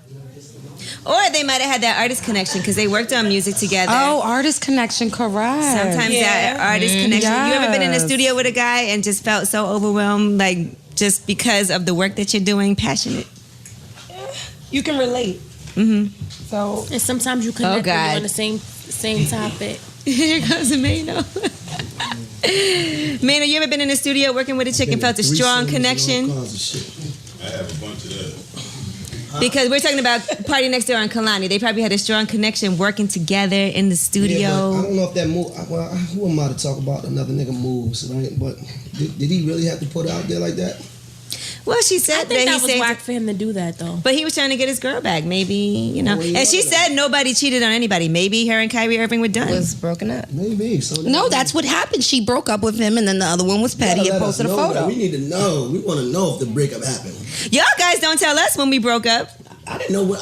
Or they might have had that artist connection because they worked on music together. Oh, artist connection, correct. Sometimes that artist connection. Yes. You ever been in a studio with a guy and just felt so overwhelmed, like just because of the work that you're doing, passionate? You can relate. So And sometimes you connect when you're on the same topic. Here comes Maino. Maino, you ever been in a studio working with a chick and felt a strong connection? I have a bunch of that. Because we're talking about Party Next Door and Kalani. They probably had a strong connection working together in the studio. Yeah, I don't know if that move. Well, who am I to talk about another nigga moves, right? But did he really have to put it out there like that? Well, she said I think that was he whack for him to do that, though. But he was trying to get his girl back, maybe, you know. And she said nobody cheated on anybody. Maybe her and Kyrie Irving were done. Was broken up. Maybe. So No, that's what happened. She broke up with him, and then the other one was petty and posted a photo. We need to know. We want to know if the breakup happened. Y'all guys don't tell us when we broke up. I didn't know when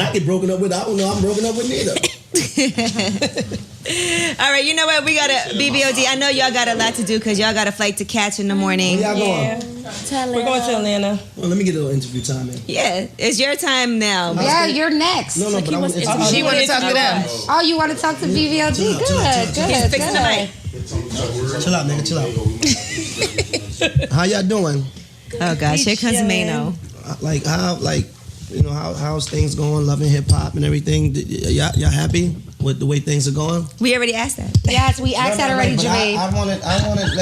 I get broken up with. I don't know I'm broken up with neither. All right, you know what? We got a BBOD. I know y'all got a lot to do because y'all got a flight to catch in the morning. Where y'all going? we're going to Atlanta. Well, let me get a little interview time in. Yeah, it's your time now. Yeah, you're next. No, but I want to She want to talk to them. Oh, you want to talk to BBOD? Good. He's fixing the mic. Chill out, nigga. Chill out. How y'all doing? Oh gosh, here comes Maino. How's things going? Loving hip hop and everything. Y'all happy with the way things are going? We already asked that. Yes, we asked that already, Jermaine. I want to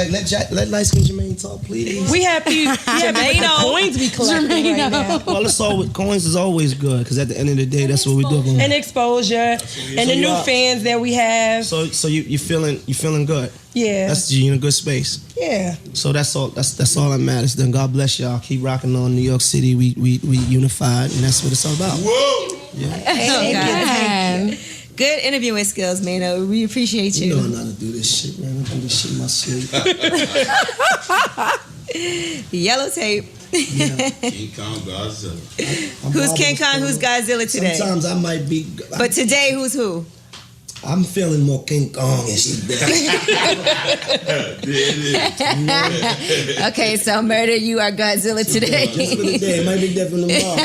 let light skin Jermaine talk, please. We happy. The coins we collecting right now. Well, coins is always good because at the end of the day, that's what we do. And exposure and the new fans that we have. So you feeling good? Yeah. That's you in a good space. Yeah. So that's all that matters. Then God bless y'all. Keep rocking on New York City. We unified, and that's what it's all about. Whoa! Yeah. Amen. Good interviewing skills, Maino. We appreciate you. You know how to do this shit, man. I do this shit in my sleep. Yellow tape. Yeah. King Kong Godzilla. Who's King Kong? Who's Godzilla today? Sometimes I might be. But today, who's who? I'm feeling more King Kong and shit. Okay, so Murda, you are Godzilla today. Just for the day. It might be different tomorrow.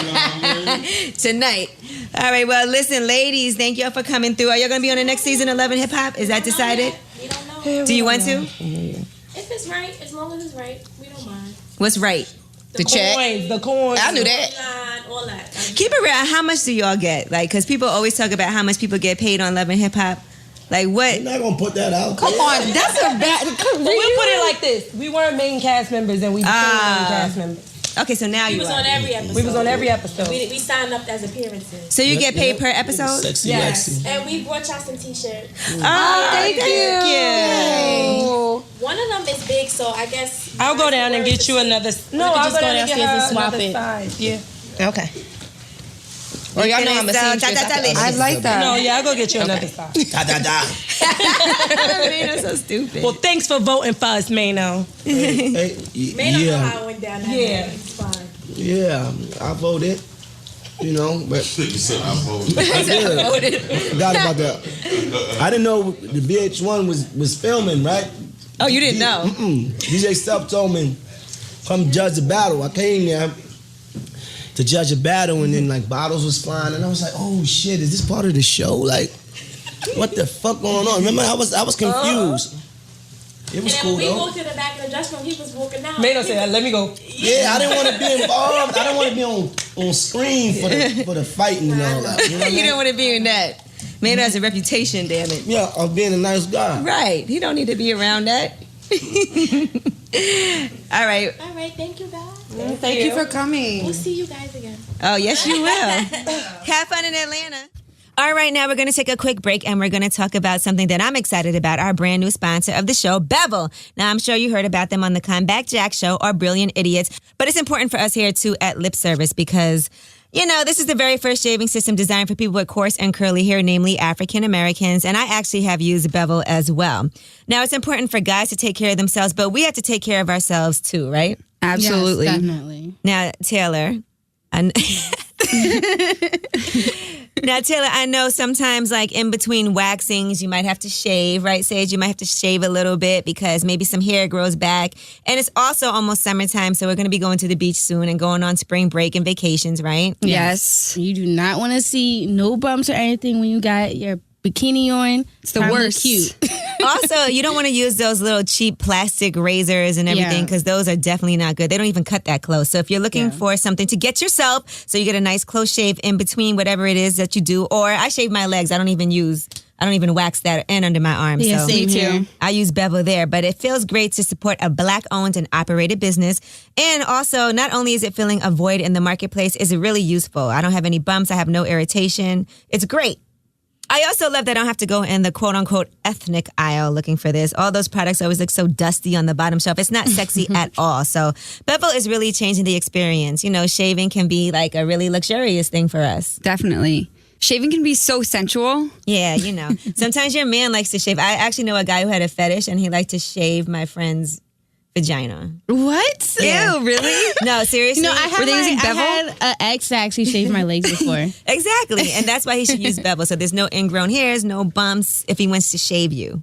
Tonight. All right, well, listen, ladies, thank y'all for coming through. Are y'all going to be on the next season of Love and Hip Hop? Is that decided? We don't know. Do you want to? If it's right, as long as it's right, we don't mind. What's right? The check. The coins. I knew that. All that. Keep it real. How much do y'all get? Like, because people always talk about how much people get paid on Love and Hip Hop. Like, what? You're not going to put that out. Come on, that's a bad. We'll put it like this. We weren't main cast members and we became main cast members. Okay, so now We you was are. on every episode. We was on every episode. We signed up as appearances. So you get paid per episode? Sexy Yes. Lexi. And we brought y'all some t-shirts. Oh, thank you. One of them is big, so I guess I'll go down and get you another. No, could I'll just go go down and get downstairs her and swap another it. size. Yeah. Okay. Well, y'all know I'm a seamstress. I like that. No, yeah, I'll go get you another size. Da da da. Maino's so stupid. Well, thanks for voting for us, Maino. Hey, May not know yeah, how it went down. That Yeah. day. It's fine. yeah, I voted. You know, but You said I voted. I forgot about that. I didn't know the VH1 was filming, right? Oh, you didn't know? DJ Stuff told me, come judge the battle. I came there to judge a battle, and then like bottles was flying, and I was like, oh shit, is this part of the show? Like, what the fuck going on? Remember, I was confused. It was And then cool when we though. walked to the back of the dressing room, he was walking out. Maino said, "Let me go." Yeah, I didn't want to be involved. I didn't want to be on screen for the fighting and all that. You know what I You mean? don't want to be in that. Maino has a reputation, damn it. Yeah, of being a nice guy. Right. He don't need to be around that. All right. All right, thank you guys. Thank you for coming. We'll see you guys again. Oh, yes, you will. Have fun in Atlanta. All right, now we're going to take a quick break and we're going to talk about something that I'm excited about, our brand new sponsor of the show, Bevel. Now, I'm sure you heard about them on the Comeback Jack Show or Brilliant Idiots, but it's important for us here, too, at Lip Service because, you know, this is the very first shaving system designed for people with coarse and curly hair, namely African Americans, and I actually have used Bevel as well. Now, it's important for guys to take care of themselves, but we have to take care of ourselves, too, right? Absolutely. Yes, definitely. Now, Taylor, Now, Taylor, I know sometimes, like, in between waxings, you might have to shave, right, Sage? You might have to shave a little bit because maybe some hair grows back. And it's also almost summertime, so we're going to be going to the beach soon and going on spring break and vacations, right? Yes. You do not want to see no bumps or anything when you got your bikini on. It's the Trying to look worst. Cute. Also, you don't want to use those little cheap plastic razors and everything Yeah. because those are definitely not good. They don't even cut that close. So if you're looking for something to get yourself so you get a nice close shave in between whatever it is that you do, or I shave my legs. I don't even wax that and under my arm. Yeah, so same here. I use Bevel there, but it feels great to support a Black-owned and operated business. And also, not only is it filling a void in the marketplace, is it really useful. I don't have any bumps. I have no irritation. It's great. I also love that I don't have to go in the quote-unquote ethnic aisle looking for this. All those products always look so dusty on the bottom shelf. It's not sexy at all. So Bevel is really changing the experience. You know, shaving can be like a really luxurious thing for us. Definitely. Shaving can be so sensual. Yeah, you know. Sometimes your man likes to shave. I actually know a guy who had a fetish and he liked to shave my friend's vagina. What? Yeah. Ew, really? No, seriously. You know, I Were they using I Bevel? had an ex that actually shaved my legs before. Exactly. And that's why he should use Bevel. So there's no ingrown hairs, no bumps if he wants to shave you.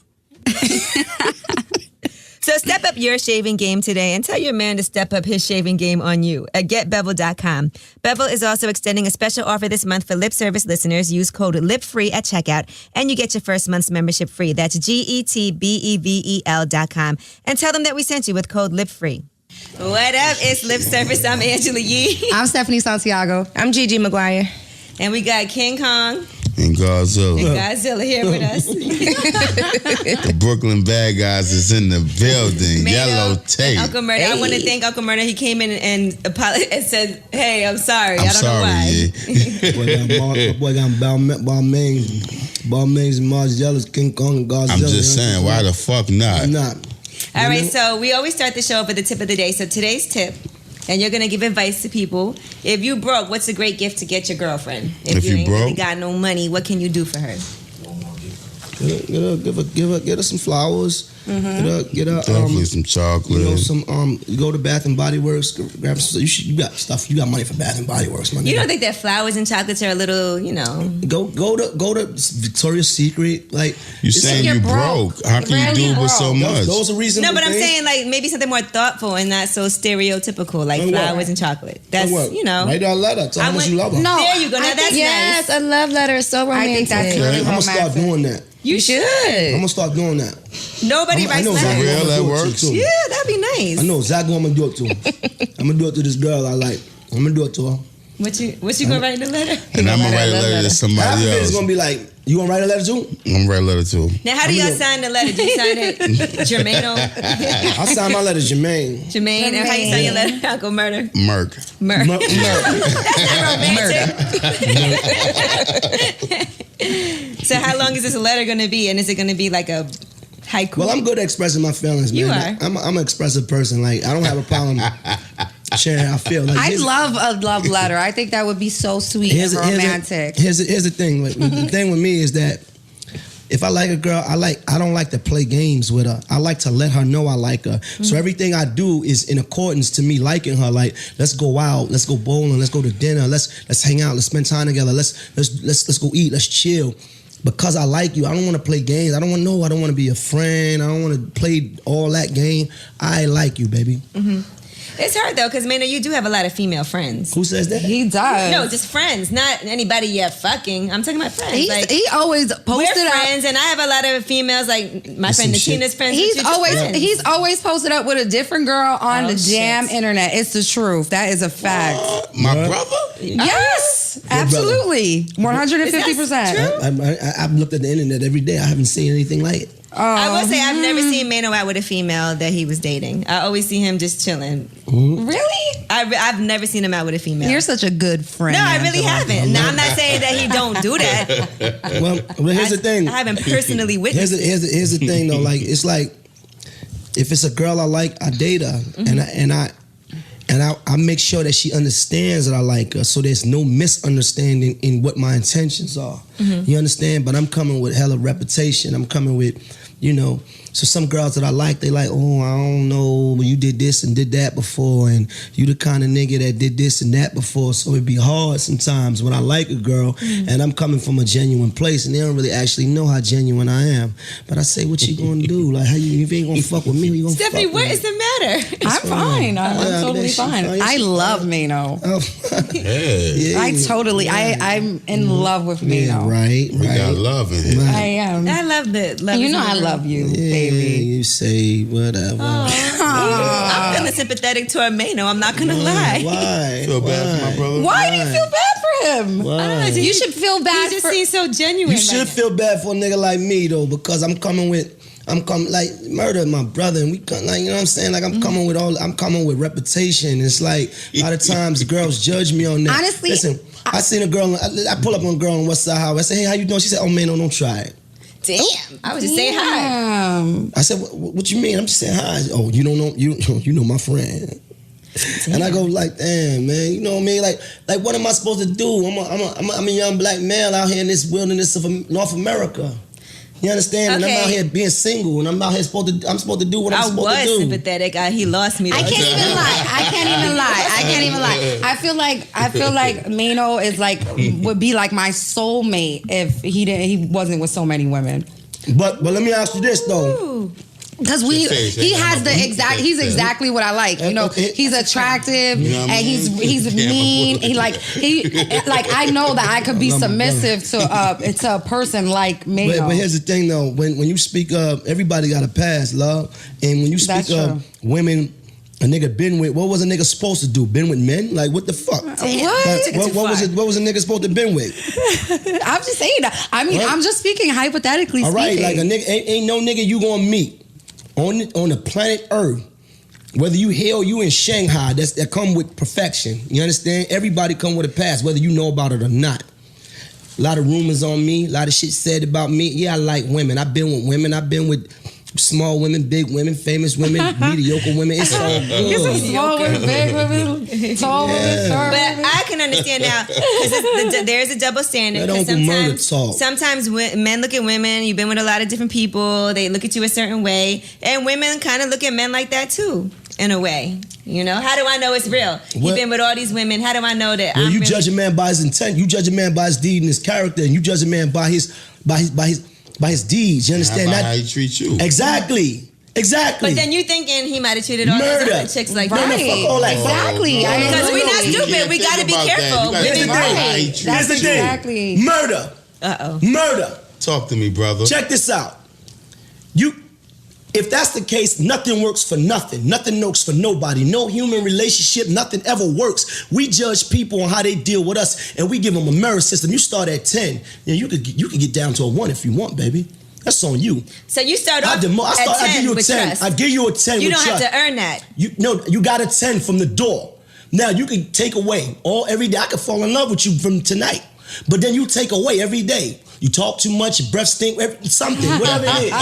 So step up your shaving game today and tell your man to step up his shaving game on you at getbevel.com. Bevel is also extending a special offer this month for Lip Service listeners. Use code LIPFREE at checkout and you get your first month's membership free. That's GETBEVEL.com. And tell them that we sent you with code LIPFREE. What up? It's Lip Service. I'm Angela Yee. I'm Stephanie Santiago. I'm Gigi Maguire. And we got King Kong And Godzilla. and Godzilla here with us. The Brooklyn bad guys is in the building. Maino Yellow tape. and Uncle Murda. I want to thank Uncle Murda. He came in and apologized and said, "Hey, I'm sorry. I'm I don't know why." Yeah. Boy got Balmains and Margellas, King Kong and Godzilla. I'm just saying, why the fuck not? Not. All right, so we always start the show with the tip of the day. So today's tip, and you're gonna give advice to people. If you broke, what's a great gift to get your girlfriend? If you ain't really broke? got no money, what can you do for her? Get her some flowers. Get her Definitely some chocolate. you know, some you go to Bath and Body Works, grab some. You got stuff. You got money for Bath and Body Works, my You nigga. don't think that flowers and chocolates are a little, you know? Go to Victoria's Secret. Like You it's saying like you broke. How can you do with so much? Those are reasonable No, but I'm things. saying like maybe something more thoughtful and not so stereotypical, like Like what? flowers and chocolate. That's Like what? you know. Write her a letter. Tell her I how much went- you love her. No, There you go. Now I that's think- Yes, a love letter is so romantic. I think that's really I'm gonna start romantic. doing that. You should. I'm gonna start doing that. Nobody I writes know letters. exactly real, what I'm that gonna do it works? to, too. Yeah, that'd be nice. I know exactly what I'm gonna do it to. I'm gonna do it to this girl I like. I'm gonna do it to her. What you gonna write in the letter? And I'm gonna write a letter to Half somebody of it is else. gonna be like, you gonna write a letter too? I'm gonna write a letter to him. Now, how do y'all sign the letter? Do you sign it Jermaine? I signed my letter Jermaine. Jermaine? And how you sign your letter? Uncle Murda? Merc. Murda. Murder. That's not romantic. So how long is this letter gonna be? And is it gonna be like a haiku? Well, I'm good at expressing my feelings, man. You are. I'm an expressive person. Like, I don't have a problem sharing how I feel. Like, I love a love letter. I think that would be so sweet and romantic. Here's the thing. Like, the thing with me is that if I like a girl, I don't like to play games with her. I like to let her know I like her. Mm-hmm. So everything I do is in accordance to me liking her. Like, let's go out, let's go bowling, let's go to dinner, let's hang out, let's spend time together, let's go eat, let's chill. Because I like you, I don't want to play games. I don't want to be a friend. I don't want to play all that game. I like you, baby. Mm-hmm. It's hard though, because Maino, you do have a lot of female friends. Who says that? He does. No, just friends, not anybody yet fucking. I'm talking about friends. He always posted we're up. friends, and I have a lot of females, like my friend Nikina's friends. He's always posted up with a different girl on the damn internet. It's the truth. That is a fact. My brother? Yes, absolutely, 150%. I've looked at the internet every day. I haven't seen anything like it. I will say I've never seen Maino out with a female that he was dating. I always see him just chilling. Mm-hmm. Really? I've never seen him out with a female. You're such a good friend. No, I really haven't. Now, I'm not saying that he don't do that. Well, here's the thing. I haven't personally witnessed it. Here's the thing, though. Like, it's like, if it's a girl I like, I date her. Mm-hmm. And I make sure that she understands that I like her, so there's no misunderstanding in what my intentions are. Mm-hmm. You understand? But I'm coming with hella reputation. I'm coming with, so some girls that I like, they like, oh, I don't know, you did this and did that before, and you the kind of nigga that did this and that before, so it'd be hard sometimes when I like a girl, and I'm coming from a genuine place, and they don't really actually know how genuine I am. But I say, what you gonna do? Like, if you ain't gonna fuck with me, you gonna Stephanie, fuck with what is the matter? I'm fine. I'm totally fine. I love Maino. I'm in love with Maino. Yeah, right. We got love in here. I am. I love that. I love you, baby. You say whatever. I'm feeling sympathetic toward Maino. I'm not gonna lie. Why? Feel bad for my brother? Why do you feel bad for him? Why? You should feel bad. He just seems so genuine. You should feel bad for a nigga like me though, because I'm coming like Murda, my brother, and we come, like, you know what I'm saying? Like, I'm coming with reputation. It's like a lot of times girls judge me on that. Honestly, listen, I seen a girl. I pull up on a girl on West Side Highway. I said, hey, how you doing? She said, oh man, no, don't try it. Damn, I was just saying hi. I said, what you mean? I'm just saying hi. Oh, you don't know, you know my friend. Damn. And I go like, damn, man, you know what I mean? Like what am I supposed to do? I'm a young black male out here in this wilderness of North America. You understand? Okay. And I'm out here being single, and I'm out here supposed to do what I'm supposed to do. I was sympathetic. He lost me. Though. I can't even lie. I feel like Maino is would be like my soulmate if he wasn't with so many women. But let me ask you this though. Because he's exactly what I like. He's attractive and he's mean. I know that I could be submissive to a person like Maino. But here's the thing though, when you speak of, everybody got a past, love, and when you speak of women a nigga been with, what was a nigga supposed to do? Been with men? Like, what the fuck? What was a nigga supposed to been with? I'm just saying that. I mean, what? I'm just speaking hypothetically. All right, speaking. like a nigga ain't no nigga you gonna meet on the planet Earth, whether you here or you in Shanghai, that come with perfection. You understand? Everybody come with a past, whether you know about it or not. A lot of rumors on me, a lot of shit said about me. Yeah, I like women. I've been with women. I've been with small women, big women, famous women, mediocre women. It's all good. Small women, big women, tall women, short women. But I can understand now, because there's a double standard. Sometimes men look at women, you've been with a lot of different people, they look at you a certain way, and women kind of look at men like that too, in a way. How do I know it's real? You've been with all these women, how do I know that you judge a man by his intent, you judge a man by his deed and his character, and you judge a man by his deeds, you understand? How he treats you. Exactly. But then you thinking he might have treated all these other chicks like that. Right. Exactly. Because we're not stupid. We got to be careful. Here's the thing. Exactly. Murder. Uh-oh. Murder. Talk to me, brother. Check this out. If that's the case, nothing works for nothing. Nothing works for nobody. No human relationship, nothing ever works. We judge people on how they deal with us, and we give them a merit system. You start at 10, then you could get down to a 1 if you want, baby. That's on you. So you start off I give you a 10. trust. I give you a 10 You with don't trust. have to earn that. You got a 10 from the door. Now you can take away every day. I could fall in love with you from tonight, but then you take away every day. You talk too much, your breath stink, something, whatever it is.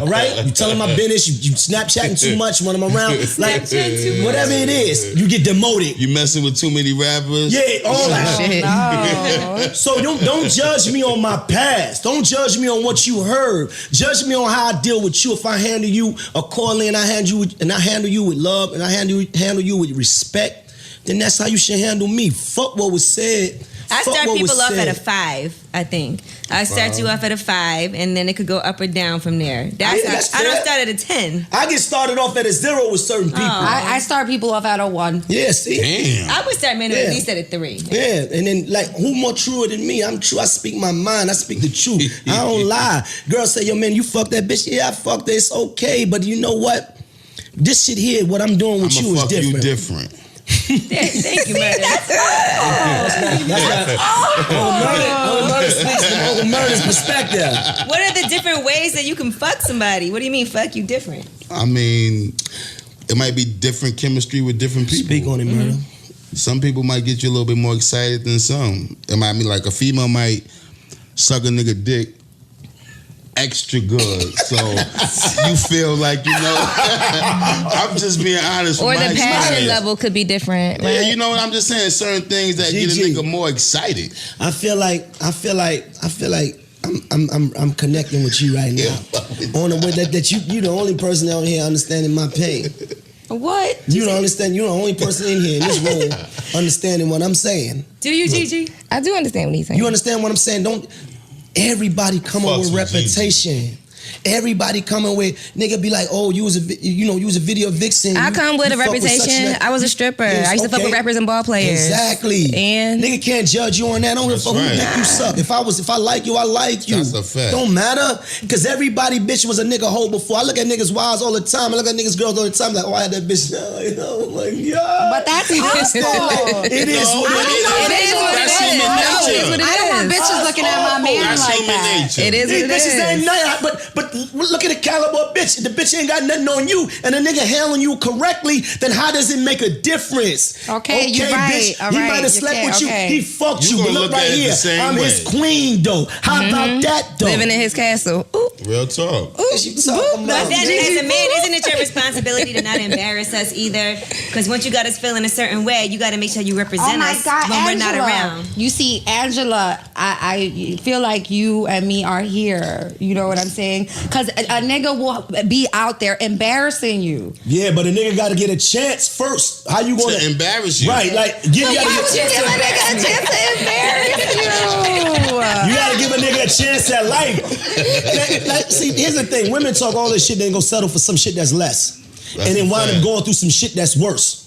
All right? You telling my business, you Snapchatting too much when I'm around. Like, whatever it is, you get demoted. You messing with too many rappers? Yeah, all that Shit. No. So don't judge me on my past. Don't judge me on what you heard. Judge me on how I deal with you. If I handle you accordingly and I handle you with love and I handle you with respect, then that's how you should handle me. Fuck what was said. I Fuck start what people was off said. at a 5, I think. I start you off at a 5, and then it could go up or down from there. Yeah, I that's don't fair. start at a 10. I get started off at a 0 with certain people. I start people off at a 1. Yeah, see? Damn. I would start men Yeah. at least at a 3. Yeah, and then like, who more truer than me? I'm true. I speak my mind. I speak the truth. I don't lie. Girls say, yo, man, you fucked that bitch. Yeah, I fucked her. It's okay. But you know what? This shit here, what I'm doing with you is fuck different. you different. Thank you, Murda. Uncle Murda speaks from Uncle Murda's perspective. What are the different ways that you can fuck somebody? What do you mean fuck you different? I mean, it might be different chemistry with different people. Speak on it, Murda. Some people might get you a little bit more excited than some. It might be like a female might suck a nigga dick extra good, so you feel like, you know, I'm just being honest. Or with my the passion experience. level could be different, right? Yeah, you know what I'm just saying. Certain things that get a GG. nigga more excited. I feel like I'm connecting with you right now. On the way that you the only person out here understanding my pain. What? You don't understand. You're the only person in here in this room understanding what I'm saying. Do you, Gigi? I do understand what he's saying. You understand what I'm saying? Don't everybody coming Fucks with with reputation. Everybody coming with nigga be like, oh, you was a video vixen. I You- come with you a fuck such reputation. and that. I was a stripper. Yes, I used to fuck with okay. rappers and ball players. Exactly. And nigga can't judge you on that. I don't give a That's fuck who right. think you suck. If I like you, I like you. That's a fact. Don't matter. Cause everybody bitch was a nigga hoe before. I look at niggas wives all the time. I look at niggas girls all the time. Like, oh, I had that bitch now. You know, I'm like, yeah. But that's hostile. It is what it is. It is what it That's is. human No, nature. it is what it I don't want is. bitches looking at my man That's like human that. nature. It is These what it bitches ain't is. nothing, but look at the caliber of bitch. If the bitch ain't got nothing on you and a nigga handling you correctly, then how does it make a difference? Okay, you right. Bitch, All he right, might have you slept can, with you. okay. He fucked You you. But gonna look look right at it the here. same I'm his way. queen, though. How about that, though? Living in his castle. Ooh. Real talk. What you talking But about? then, as a man, isn't it your responsibility to not embarrass us either? Because once you got us feeling a certain way, you got to make sure you represent Oh my us God, when Angela. we're not around. You see, Angela, I feel like you and me are here. You know what I'm saying? Because a nigga will be out there embarrassing you. Yeah, but a nigga got to get a chance first. How you going To embarrass you. Right, like you got to Why would you get. give a nigga a chance to embarrass you? You gotta give a nigga a chance at life. See, here's the thing: women talk all this shit, then go settle for some shit that's less, and then a wind up fact. going through some shit that's worse.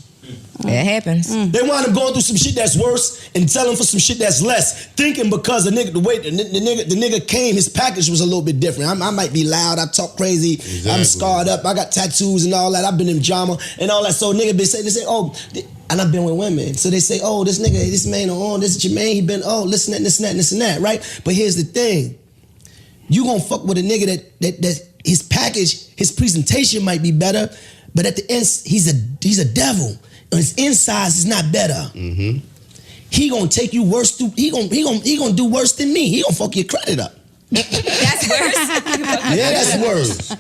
It happens. They wind up going through some shit that's worse and selling for some shit that's less, thinking because the nigga came, his package was a little bit different. I might be loud, I talk crazy, I'm Exactly. scarred up, I got tattoos and all that. I've been in drama and all that. So nigga they say, oh, and I've been with women. So they say, oh, this nigga, this man on, this is your man, he been, oh, listen that, this and that, this and that, right? But here's the thing. You gonna fuck with a nigga that his package, his presentation might be better, but at the end, he's a devil. His insides is not better. Mm-hmm. He gonna take you worse through. He gonna do worse than me. He gonna fuck your credit up. That's worse. Yeah, that's worse.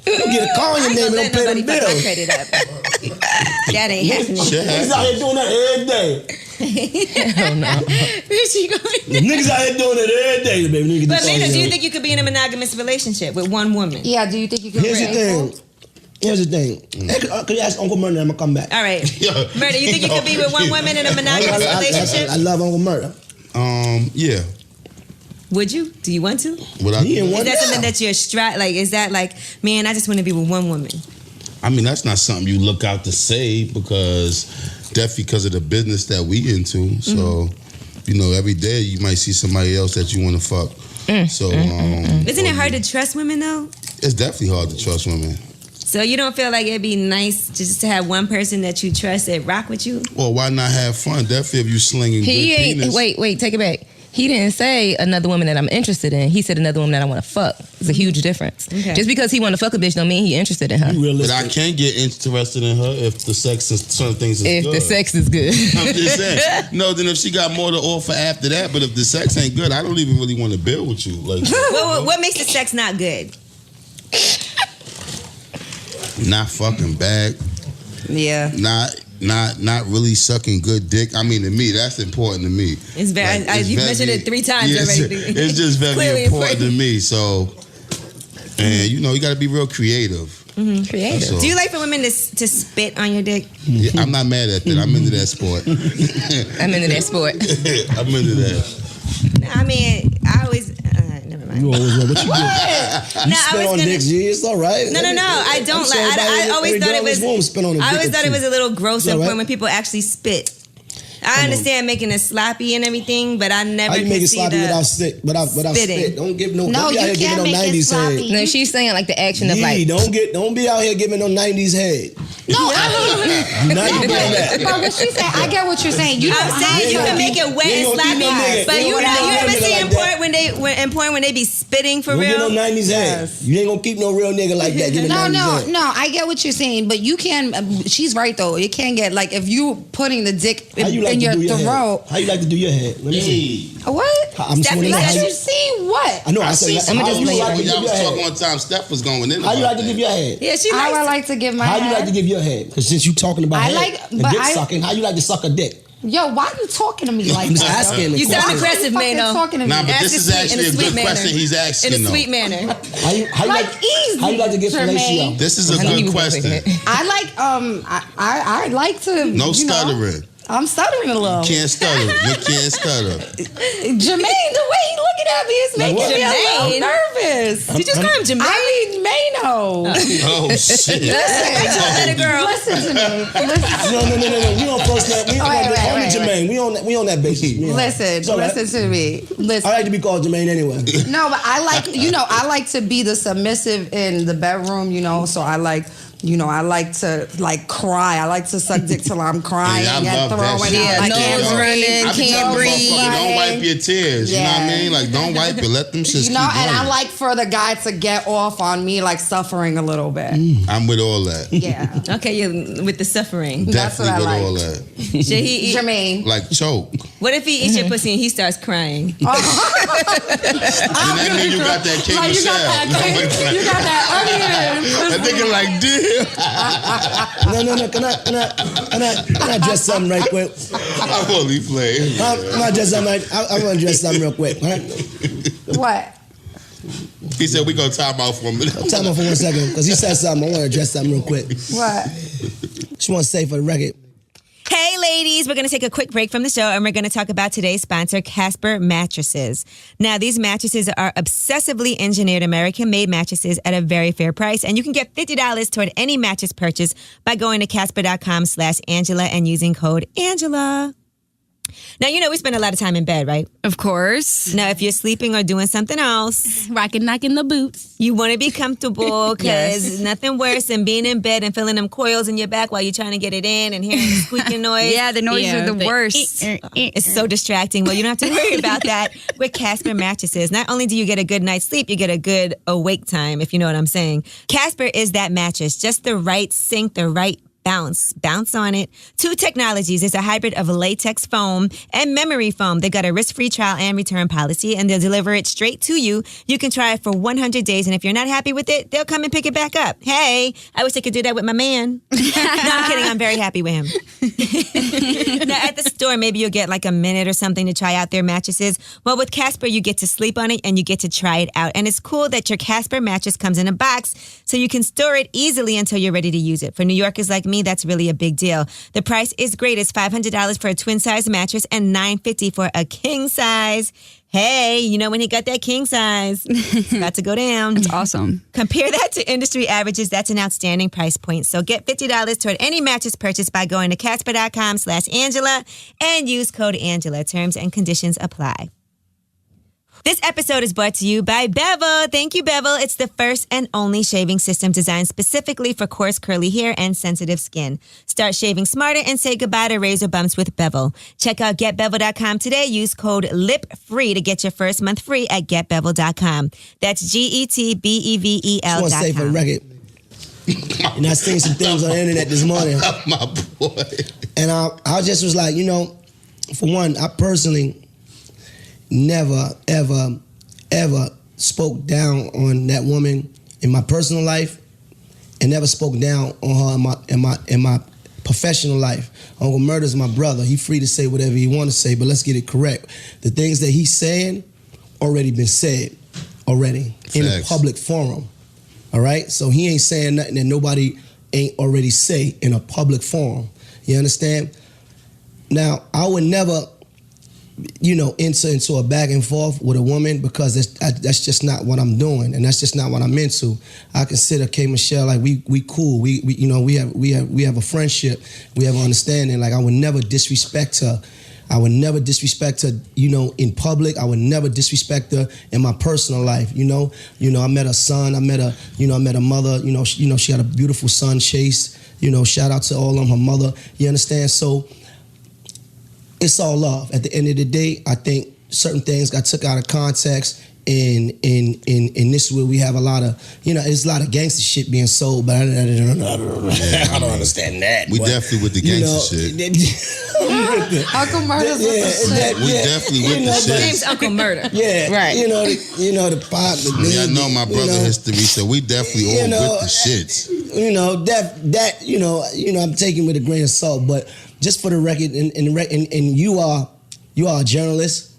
You get a call on your name and don't pay them fuck my bills. credit up. That ain't happening. Shit Niggas out here doing that every day. Where's she going? Niggas out here doing it every day, baby. Niggas But do Maino, do you something. think you could be in a monogamous relationship with one woman? Yeah, do you think you can Here's the relate? thing. Could you ask Uncle Murda? I'm gonna come back. All right. Murda, you think you could be with one woman in a monogamous relationship? I love Uncle Murda. Yeah. Would you? Do you want to? What I He in do? one Is that now. something that you're like, is that like, man, I just want to be with one woman? I mean, that's not something you look out to say because definitely because of the business that we into. So, you know, every day you might see somebody else that you want to fuck. So, Isn't it hard to trust women though? It's definitely hard to trust women. So you don't feel like it'd be nice just to have one person that you trust that rock with you? Well, why not have fun? Definitely if you slinging good penis. Wait, take it back. He didn't say another woman that I'm interested in. He said another woman that I want to fuck. It's a huge difference. Okay. Just because he want to fuck a bitch don't mean he interested in her. But I can get interested in her if the sex and certain things is If good. the sex is good. I'm just saying. No, then if she got more to offer after that, but if the sex ain't good, I don't even really want to build with you. Like, What makes the sex not good? not fucking back. Yeah. Not really sucking good dick. I mean, to me, that's important to me. It's very. You mentioned it 3 times already. It's just very Clearly important to me. So, and you got to be real creative. Mm-hmm. Creative. So, Do you like for women to spit on your dick? yeah, I'm not mad at that. I'm into that sport. I'm into that sport. I'm into that. I mean, I always. Never mind. You always know what you do. No, You I spit was on gonna. dicks, G. It's all right. No, I don't like. I always thought it was. I always thought it was a little gross and right? when people actually spit. I understand making it sloppy and everything, but I never How you could make it see sloppy the without spitting. spit? Don't give no. No, don't be out you here giving can't no make it 90s sloppy. head. No, she's saying like the action of like. Don't be out here giving no 90s head. No, I You're not doing that. But what she's saying, I get what you're saying. I'm saying you can make it wet and sloppy, but you ever see in porn when they be spitting for Don't real? get no 90s head. You ain't gonna keep no real nigga like that. Give No, 90s head. no. I get what you're saying, but you can. She's right though. It can get like if you putting the dick How you like in to your do your throat. head? How you like to do your head? Let me see. What? I'm just wanna know Like how you you. see what? I know. I said. I'ma How just you lay it like on to When y'all give was your talking head? one time, Steph was going in. How you about like to that. give your head? Yeah, she How I likes. like to give my How head. you like to give your head? Because since you talking about I head like- and but dick I- sucking, how you like to suck a dick? Yo, why you talking to me like I'm just that? asking. the You sound question. aggressive, Why you Maino. talking to me? Nah, but Ask this it is sweet- in actually a a sweet good manner. question he's In asking, a though. sweet manner. How you Like easy, How you like to get Jermaine. fellatio? This is a How you good was question. over here. I like I like to No you know, stuttering. I'm stuttering a little. Can't stutter. You can't stutter. Jermaine, the way he looking at me is making what? me a Jermaine? little nervous. Did you just call him Jermaine? I mean Maino. Oh shit. Let girl. Listen to me. Listen, No. We on first name. We on Wait, only wait. Jermaine. We on that basis. listen, all right. listen to me. Listen. I like to be called Jermaine anyway. No, but I like to be the submissive in the bedroom, so I like to like cry. I like to suck dick till I'm crying Yeah, I and love that throwing shit. out. Yeah, I nose can't running, I be can't telling breathe. motherfuckers, don't wipe your tears. You know what I Yeah. mean? Like, don't wipe it. Let them shits keep and I running. like for the guy to get off on me, like suffering a little bit. I'm with all that. Yeah. Okay, you with the suffering. That's what Definitely I with like. all that. Should he eat? Jermaine. Like choke. What if he eats your pussy and he starts crying? And that mean you got that King Like, you got Michelle. you got that onion. That nigga like, damn. No. Can I address something right quick? I'm only playing. I want to address something real quick. Huh? What? He said we gonna time out for a minute. Time out for 1 second because he said something. I want to address something real quick. What? Just want to say for the record. Hey, ladies, we're going to take a quick break from the show and we're going to talk about today's sponsor, Casper Mattresses. Now, these mattresses are obsessively engineered American-made mattresses at a very fair price, and you can get $50 toward any mattress purchase by going to Casper.com/Angela and using code Angela. Now, we spend a lot of time in bed, right? Of course. Now, if you're sleeping or doing something else, Rocking, knocking the boots. you want to be comfortable because nothing worse than being in bed and feeling them coils in your back while you're trying to get it in and hearing the squeaking noise. Yeah, the noises are the worst. It's so distracting. Well, you don't have to worry about that with Casper mattresses. Not only do you get a good night's sleep, you get a good awake time, if you know what I'm saying. Casper is that mattress, just the right sink, the right bounce on it. 2 technologies. It's a hybrid of latex foam and memory foam. They got a risk-free trial and return policy, and they'll deliver it straight to you. You can try it for 100 days, and if you're not happy with it, they'll come and pick it back up. Hey, I wish I could do that with my man. No, I'm kidding. I'm very happy with him. Now, at the store, maybe you'll get like a minute or something to try out their mattresses. Well, with Casper, you get to sleep on it, and you get to try it out. And it's cool that your Casper mattress comes in a box, so you can store it easily until you're ready to use it. For New Yorkers like me, that's really a big deal. The price is great. It's $500 for a twin size mattress and $950 for a king size. Hey, when he got that king size, it's about to go down. It's awesome. Compare that to industry averages. That's an outstanding price point. So get $50 toward any mattress purchase by going to Casper.com/Angela and use code Angela. Terms and conditions apply. This episode is brought to you by Bevel. Thank you, Bevel. It's the first and only shaving system designed specifically for coarse, curly hair and sensitive skin. Start shaving smarter and say goodbye to razor bumps with Bevel. Check out getbevel.com today. Use code LIPFREE to get your first month free at getbevel.com. That's GETBEVEL.com. I want to say for the record, and I seen some things on the internet this morning. My boy. And I just was like, for one, I personally never, ever, ever spoke down on that woman in my personal life, and never spoke down on her in my professional life. Uncle Murda's my brother. He free to say whatever he want to say, but let's get it correct. The things that he's saying already been said already in a public forum. All right? So he ain't saying nothing that nobody ain't already say in a public forum. You understand? Now, I would never, enter into a back and forth with a woman, because that's just not what I'm doing, and that's just not what I'm into. I consider K. Michelle like we cool. We have a friendship. We have an understanding. Like, I would never disrespect her. I would never disrespect her, in public. I would never disrespect her in my personal life. I met her son. I met her mother. She had a beautiful son, Chase. Shout out to all of them, her mother. You understand? So it's all love. At the end of the day, I think certain things got took out of context, and in this way we have a lot of, it's a lot of gangster shit being sold, but I don't understand that. We definitely with the gangster shit. Uncle Murda's with the shit. We definitely with the shit. Name's Uncle Murda. Yeah, right. The pop, the big, I know my brother history, so we definitely all with the shits. I'm taking with a grain of salt, but just for the record, and you are a journalist,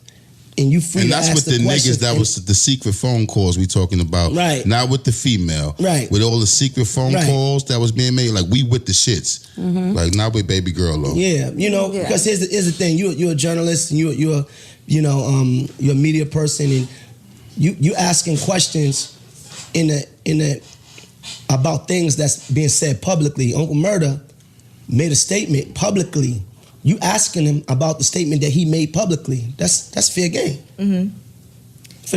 and you free and to that's ask with the niggas that was the secret phone calls we talking about, right? Not with the female, right? With all the secret phone calls that was being made, like we with the shits, like not with baby girl though. Yeah, because here's the thing: you're a journalist, and you're a media person, and you asking questions about things that's being said publicly. Uncle Murda made a statement publicly. You asking him about the statement that he made publicly. That's fair game. Mm-hmm.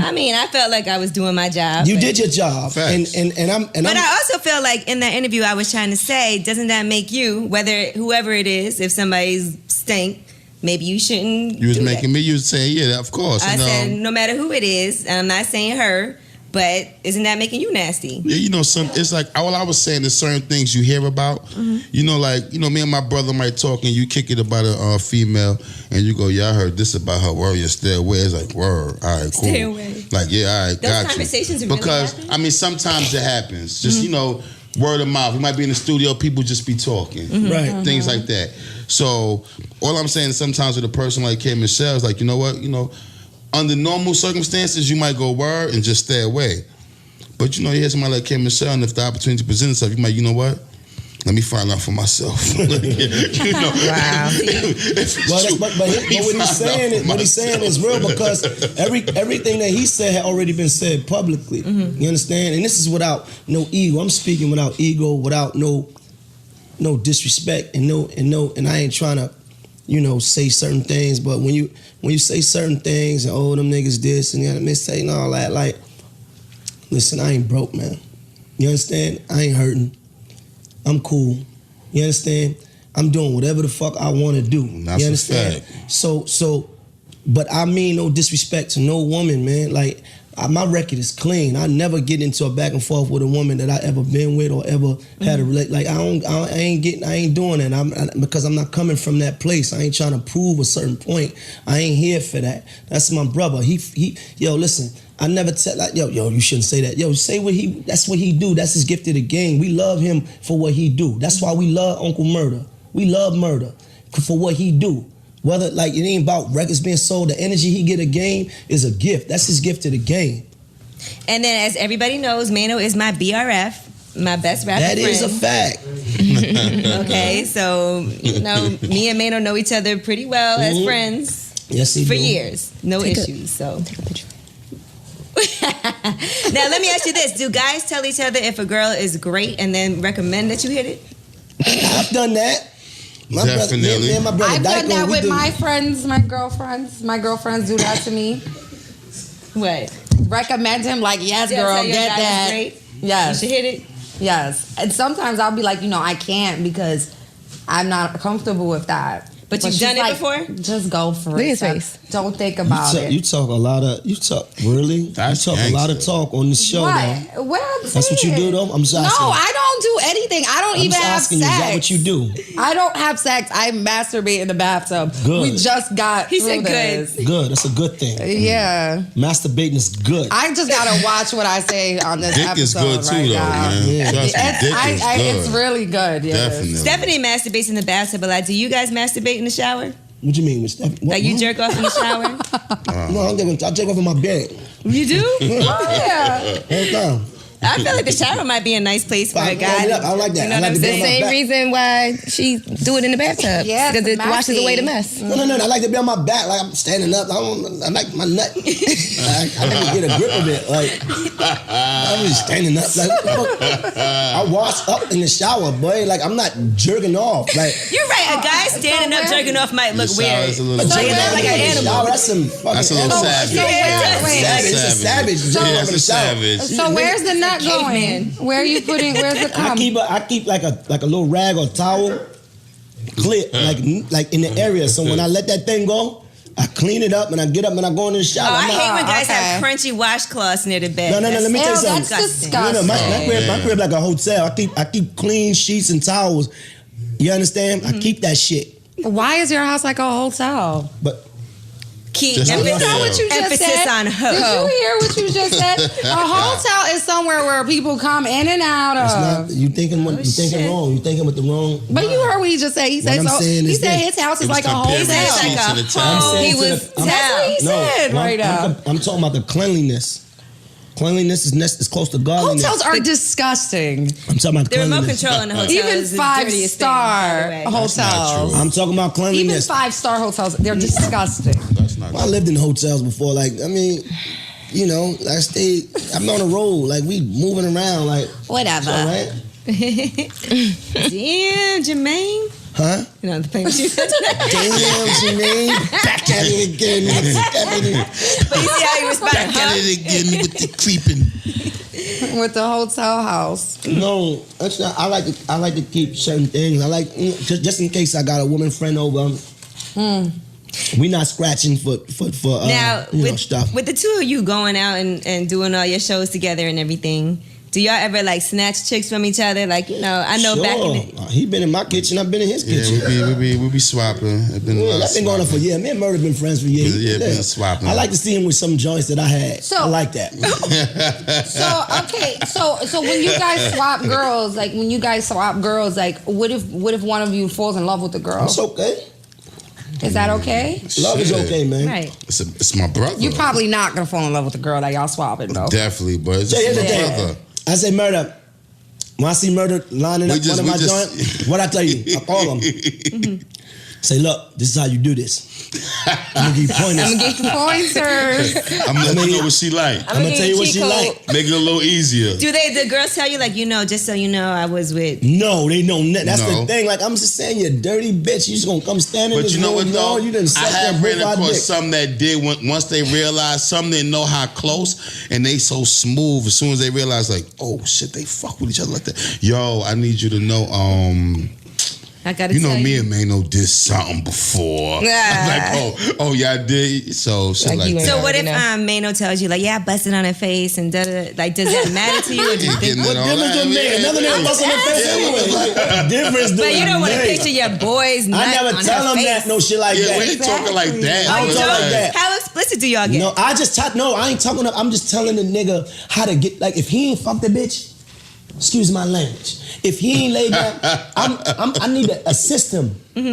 I felt like I was doing my job. You did your job. Facts. But I also feel like in that interview I was trying to say, doesn't that make you, whoever it is, if somebody's stink, maybe you shouldn't. You was making me. You was saying, yeah, of course. I said no matter who it is, and I'm not saying her. But isn't that making you nasty? Yeah, it's like all I was saying is certain things you hear about. Me and my brother might talk, and you kick it about a female, and you go, yeah, I heard this about her. Word, you stay away. It's like, word, all right, cool. Stay away. Like, yeah, all right, Those got conversations you. really Because happen? sometimes it happens. Just word of mouth. You might be in the studio, people just be talking, right? Things like that. So all I'm saying is sometimes with a person like K. Michelle is like, you know what, under normal circumstances, you might go word and just stay away. But you hear somebody like K. Michelle, and if the opportunity presents itself, you might, let me find out for myself. Wow. But what he's saying is real, because everything that he said had already been said publicly. You understand? And this is without no ego. I'm speaking without ego, without no disrespect, and I ain't trying to say certain things, but when you say certain things, and them niggas this and that, say and all that, like, listen, I ain't broke, man. You understand? I ain't hurting. I'm cool. You understand? I'm doing whatever the fuck I want to do. That's you understand? A fact. So, but I mean no disrespect to no woman, man. Like, my record is clean. I never get into a back and forth with a woman that I ever been with or ever had a like. I ain't doing that. Because I'm not coming from that place. I ain't trying to prove a certain point. I ain't here for that. That's my brother. Yo, listen. I never tell like yo, you shouldn't say that. Yo, say that's what he do. That's his gift of the game. We love him for what he do. That's why we love Uncle Murda. We love Murda for what he do. Whether like it ain't about records being sold, the energy he get a game is a gift. That's his gift to the game. And then, as everybody knows, Maino is my BRF, my best rapper friend. That is a fact. Okay, so me and Maino know each other pretty well as friends. Yes, he for do. years, no issues. So take a picture. Now let me ask you this: do guys tell each other if a girl is great and then recommend that you hit it? I've done that. Definitely. I've done that with my friends, my girlfriends. My girlfriends do that to me. What? Recommend him like, yes, Yeah, girl, tell your get guy that. it's great. Yes. You should hit it. Yes. And sometimes I'll be like, I can't because I'm not comfortable with that. But you've she's done it like, before? Just go for Look it. at his face. Don't think about it. You talk a lot of really. That's you talk a lot of gangster. talk on the show. What? Though. What I'm saying? That's what you do, though. I'm just No, asking. I don't do anything. I don't I'm even just have asking sex. you. Is that what you do? I don't have sex. I masturbate in the bathtub. Good. We just got He through said good. this. Good. That's a good thing. Yeah. Masturbating is good. I just gotta watch what I say on this Dick episode is good too, right though, now. man. Yeah. Trust me, dick is good. It's really good. Yes. Definitely. Stephanie masturbates in the bathtub a lot. Do you guys masturbate in the shower? What you mean, Mr. Like you jerk off in the shower? No, I jerk off in my bed. You do? Oh yeah. Whole time. I feel like the shower might be a nice place for a guy. I like that. You know I what like I'm to be on saying? my Same back. reason why she do it in the bathtub. Yes, because it messy. washes away the mess. No. I like to be on my back, like I'm standing up. I like my nut. I like to get a grip of it. Like I'm just standing up. Like I wash up in the shower, boy. Like I'm not jerking off. Like You're right. A guy standing up jerking off might look The shower weird. is a little jerking where- off like in an the animal. shower, that's some fucking That's a little animal. savage. So Yeah, wait. Savage. It's a savage. Jerking off in the That's a shower. savage. So where's the nut going? Where are you putting? Where's the cum? I keep like a little rag or towel, clear like in the area. So when I let that thing go, I clean it up and I get up and I go in the shower. Oh, I I'm not- hate when guys have okay. crunchy washcloths near the bed. No, let me tell you Ew, something. that's No, disgusting. my crib like a hotel. I keep clean sheets and towels. You understand? I keep that shit. Why is your house like a hotel? But Key Just emphasis, like that. What you just emphasis said? on Did ho. you hear what you just said? A hotel is somewhere where people come in and out it's of. not you thinking shit. wrong. You thinking with the wrong. But you heard what he just said. He said What I'm so. saying He is said this. his house is It was like a comparing hotel. the Like sheets a and the home. towels. saying He to was the- I'm- That's what he said right now. I'm talking about the cleanliness. Cleanliness is close to godliness. Hotels are disgusting. I'm talking about The remote cleanliness. control in the hotel Even is the dirtiest thing, by five-star the way. hotels. not true. I'm talking about Even cleanliness. 5-star hotels, they're disgusting. That's not I lived in hotels before. Like, I mean, I'm on the road. Like, we moving around. Like, Whatever. all right? Damn, Jermaine. Huh? You know the thing you said. Damn, Janine. Back at it again. Back at it. But you see how he responded, Back huh? at it again with the creeping. With the hotel house. No, actually, I like to keep certain things. I like just in case I got a woman friend over. We not scratching for Now, stuff. with the two of you going out and doing all your shows together and everything, do y'all ever like snatch chicks from each other? Like, I know sure. back in the... He been in my kitchen. I've been in his kitchen. Yeah, we be swapping. It's been a lot of That's been going on for swapping. years. Me and Murda been friends for years. Yeah, been swapping. I like to see him with some joints that I had. So- I like that. So when you guys swap girls, like what if one of you falls in love with the girl? It's okay. Is that okay? Love is Shit. okay, man. Right. It's my brother. You're probably not gonna fall in love with the girl that y'all swapping though. Definitely, but it's So here's just the my thing. brother. I say Murda. When I see Murda lining We up just- one of we my just- joints, what I tell you, I call him. Say, look, this is how you do this. I'm gonna give you pointers. Pointers. I'm letting you know what she like. I'm gonna tell you what she like. Make it a little easier. Do the girls tell you, like, just so you know, I was with... No, they know nothing. That's No. the thing. Like, I'm just saying, you dirty bitch. You just gonna come stand in But this you know room. what though? No, you didn't I suck that have ran both our across dick. some that did once they realized some didn't know how close and they so smooth as soon as they realize like, oh shit, they fuck with each other like that. Yo, I need you to know, I gotta you know tell me you. and Maino did something before. Yeah. I'm like, oh y'all did? So shit Like like, you that. ain't So what if You know. Maino tells you, like, yeah, I busted on her face and da-da-da. Like, does that matter to you? Or do you Ain't think... getting What it all difference out. do it make? Another nigga bust on the face anyway. Like, difference do But it you don't want to make? picture your boy's nut I never on tell her him face. that. No shit like Yeah, that. we ain't talking like that. I don't But talk like that. How explicit do y'all get? No, I ain't talking. I'm just telling the nigga how to get. Like, if he ain't fuck the bitch, excuse my language. If he ain't laid down, I need to assist him on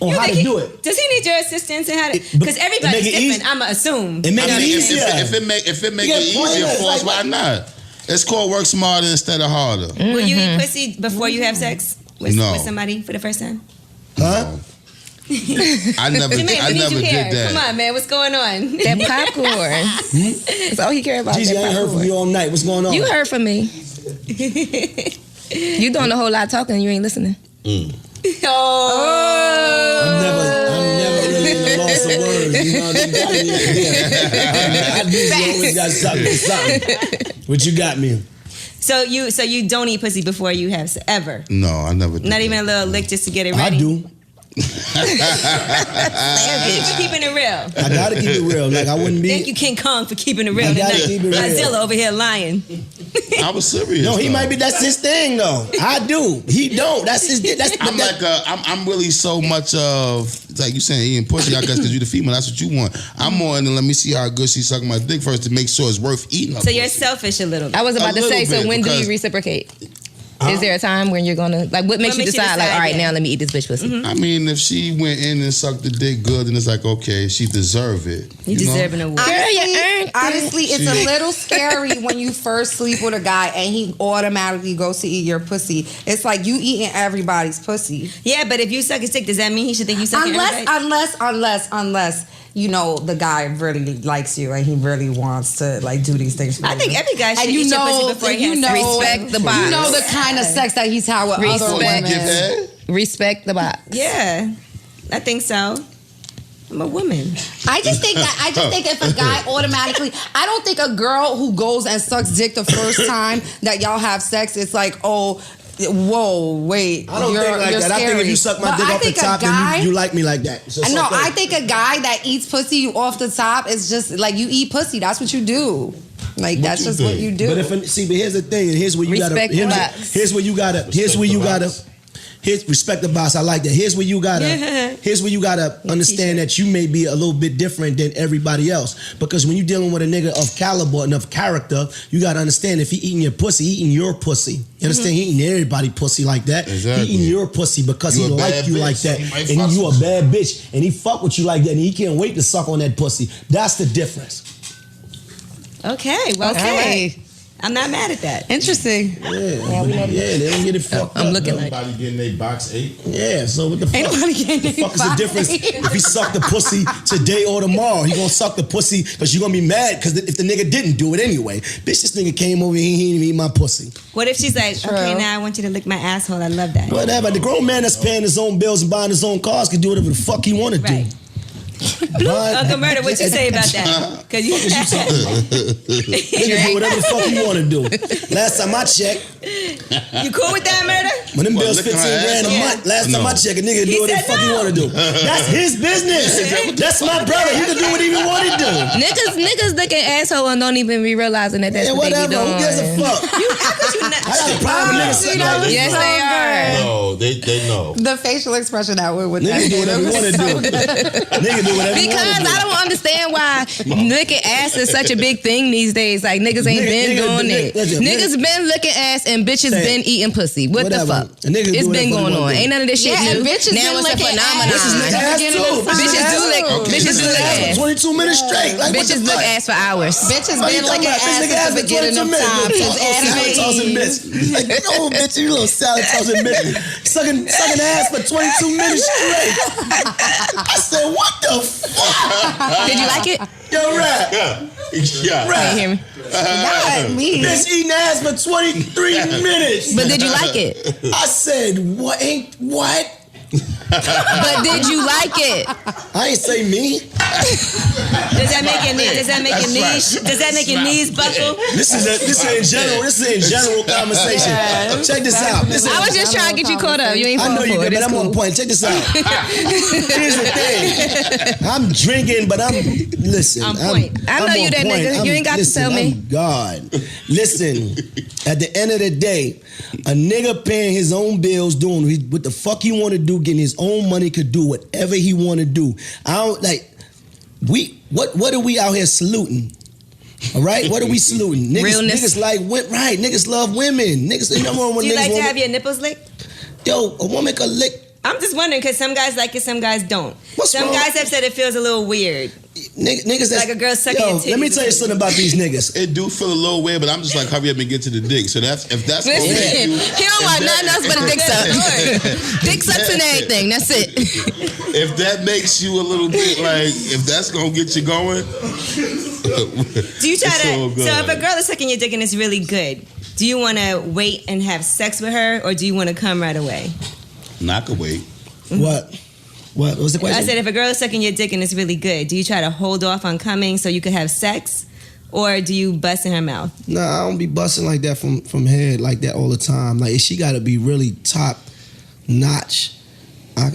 You how think to do it. Does he need your assistance in how to? It- Because it everybody's make it different. easy. I'ma assume. It make I it mean, easier. if it make You it get easier pointless, for us, like, why not? It's called work smarter instead of harder. Will you eat pussy before you have sex with No. somebody for the first time? Huh? I never Jermaine, we need never you here. did that. Come on, man. What's going on? That popcorn. That's all he care about. Gigi, that I ain't heard from popcorn. you all night. What's going on? You heard from me. You doing a whole lot of talking. You ain't listening. Oh. I'm never really. loss of words. You know what I mean? I do always got something. What you got me? So you don't eat pussy before you have ever? No, I never did. Not even a little lick just to get it ready? I do. For keeping it real. I gotta keep it real. Like I wouldn't be. Thank you, King Kong, for keeping it real I gotta tonight. keep it real. Godzilla over here lying. I was serious. No, he though. might be. That's his thing, though. I do. He don't. That's his. I'm really so much of, it's like you saying eating pussy, I guess, because you're the female. That's what you want. I'm more into let me see how good she's sucking my dick first to make sure it's worth eating. So you're selfish a little bit. I was about to say, so when do you because- reciprocate? Is there a time when you're gonna, like, what makes you decide, like, all right, now let me eat this bitch pussy? I mean, if she went in and sucked the dick good, then it's like, okay, she deserve it. You deserve an award. Honestly, it's a little scary when you first sleep with a guy and he automatically goes to eat your pussy. It's like you eating everybody's pussy. Yeah, but if you suck his dick, does that mean he should think you suck everybody? Unless you know the guy really likes you and he really wants to like do these things for you. I think every guy should eat your pussy before he has sex. Respect the box. You know the kind of sex that he's had with other women. Respect the box. Yeah, I think so. I'm a woman. I just think if a guy automatically, I don't think a girl who goes and sucks dick the first time that y'all have sex, it's like, oh, whoa, wait. I don't think like that. Scary. I think if you suck my dick off the top, then you like me like that. So no, I think a guy that eats pussy off the top is just like you eat pussy. That's what you do. Like that's just what you do. But here's the thing. Here's where you Respect the box. Here's where you gotta. Respect the boss. I like that. Here's where you gotta understand that you may be a little bit different than everybody else. Because when you're dealing with a nigga of caliber and of character, you gotta understand if he eating your pussy, he eating your pussy. You understand? He eating everybody pussy like that. Exactly. He eating your pussy because he like you like that. And you a bad bitch. And he fuck with you like that. And he can't wait to suck on that pussy. That's the difference. Okay, well, Okay. I'm not mad at that. Interesting. Yeah, they don't get it fucked up. I'm looking like. Everybody getting their box ate. Yeah, so what the fuck? Ain't nobody getting The fuck is the difference if he suck the pussy today or tomorrow? He gonna suck the pussy because you gonna be mad because if the nigga didn't do it anyway. Bitch, this nigga came over here, he didn't eat my pussy. What if she's like, okay, now I want you to lick my asshole. I love that. Whatever. The grown man that's paying his own bills and buying his own cars can do whatever the fuck he wanna do. Right. Uncle Murda, what you say about that? Because you He can do whatever the fuck he wanna do. Last time I checked, you cool with that, Murda? when them bills licking 15 her grand a ass? month, last time I checked, a nigga He do whatever the said fuck he no. wanna do. That's his business. That's my brother. He can do what he wanna do. Niggas look at asshole and don't even be realizing that that's Yeah, what they whatever. be Who gives a doing. fuck? I got a problem with niggas sitting like this. Yes, they are. No, they know. The facial expression that went with Nigga that. do whatever he wanna do. Nigga do whatever he Because wanna do. I don't understand why licking ass is such a big thing these days. Like niggas ain't been doing it. Niggas been licking ass and bitches been eating pussy. What the Whatever. fuck? A nigga do It's whatever been he going wanna on. do. Ain't none of this shit Yeah, and new. bitches Now been it's a licking phenomenon. Bitches lick ass too. Bitches do lick. Bitches do lick ass. 22 minutes straight. Like, what Bitches the lick fuck? ass for hours. Bitches What you been talking licking about? Bitch, ass nigga at ass the for beginning 22 of minutes. time. Bitch, Since salad Adam tossing and bitch. Like, oh, bitch, you little salad tossing bitch. Sucking ass for 22 minutes straight. I said, what the fuck? Did you like it? Yo, rap. Yeah. Can you hear me? Bitch eating ass for 23 minutes. But did you like it? I said, what? But did you like it? I ain't say me. Does that make your knees? Does that make your knees buckle? This is in general conversation. Check this out. I was just trying to get you caught up. You ain't I know falling you for did, it. but It's I'm on cool. point. Check this out. Here's the thing. I'm drinking, but listen. On point. I know you that nigga. You ain't got to tell me. I'm God. Listen, at the end of the day, a nigga paying his own bills, doing what the fuck he want to do, getting his own money, could do whatever he want to do. I don't like. What are we out here saluting? All right, what are we saluting? Realness. Niggas like right. Niggas love women. Niggas. You know Do you like to have your nipples licked? Yo, a woman could lick. I'm just wondering because some guys like it, some guys don't. Some wrong? guys have said it feels a little weird. Niggas that's Like a girl sucking your titties. Let me tell you something about these niggas. It do feel a little weird, but I'm just like, hurry up and get to the dick. So if that's gonna make Listen, you, he don't want nothing else but a dick suck. Dick sucks and everything. That's it. if that makes you a little bit like, if that's gonna get you going, Do you try It's to? so good. So if a girl is sucking your dick and it's really good, do you want to wait and have sex with her, or do you want to come right away? knock away. What? What was the question? I said, if a girl is sucking your dick and it's really good, do you try to hold off on coming so you could have sex? Or do you bust in her mouth? Nah, I don't be busting like that from head like that all the time. Like, she got to be really top notch.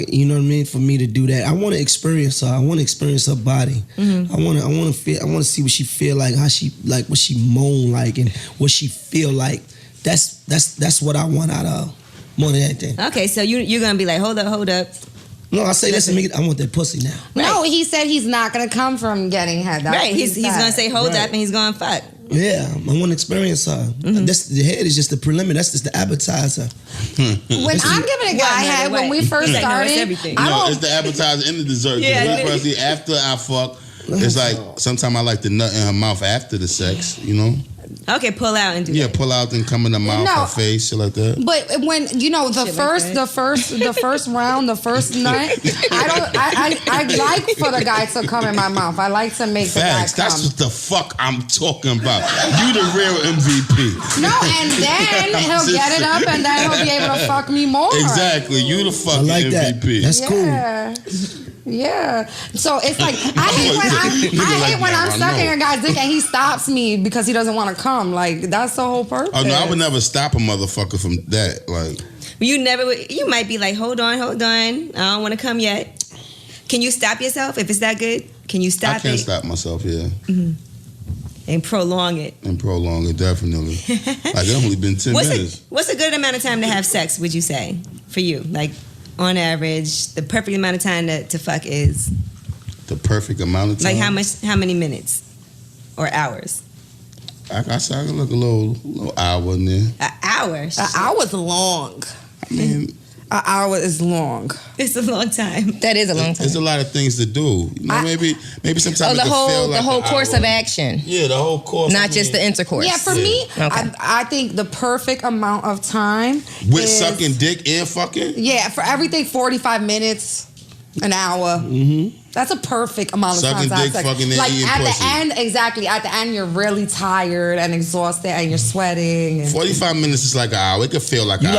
You know what I mean? For me to do that, I want to experience her. I want to experience her body. Mm-hmm. I want to feel. I want to see what she feel like, how she like, what she moan like, and what she feel like. That's what I want out of her more than anything. Okay, so you're gonna be like, hold up. No, I say, listen, I want that pussy now. No, he said he's not gonna come from getting head. That's Right, what he's gonna say hold up and he's gonna fuck. Yeah, I want to experience her. The head is just the preliminary. That's just the appetizer. When I'm giving a guy head, when we first Like, no, it's started, everything. It's the appetizer and the dessert. Yeah, Yeah, personally, after I fuck, it's like sometimes I like the nut in her mouth after the sex. You know? Okay, pull out and do Yeah, that. pull out and come in the mouth, her face, shit like that. But when the first round, the first nut, I like for the guy to come in my mouth. I like to make Facts. the guy come. That's what the fuck I'm talking about. You the real MVP. No, and then he'll get it up, and then he'll be able to fuck me more. Exactly. You the I fucking like that. MVP. That's cool. Yeah. So it's like I hate when I'm sucking a guy's dick and he stops me because he doesn't want to come. Like, that's the whole purpose. Oh no, I would never stop a motherfucker from that. Like, You might be like, hold on, I don't want to come yet. Can you stop yourself if it's that good? Can you stop it? I can't stop myself. Yeah. And prolong it. And prolong it, definitely. Like, it's only been 10 minutes. What's a good amount of time to have sex, would you say, for you? Like, on average, the perfect amount of time to fuck is? The perfect amount of time? Like, how many minutes? Or hours? I can look a little hour in there. An hour? An hour's long. I mean... An hour is long. It's a long time. That is a long time. There's a lot of things to do. You know, maybe sometimes the it could whole feel like the whole an course hour. of action. Yeah, the whole course. Not just the intercourse. Yeah, for me, Okay. I think the perfect amount of time With is, sucking dick and fucking? Yeah, for everything, 45 minutes, an hour. Mm-hmm. That's a perfect amount of Sucking time. dick, fucking, and like eating at pussy. the end, exactly. At the end, you're really tired and exhausted, and you're sweating. And 45 minutes is like an hour. It could feel like an hour.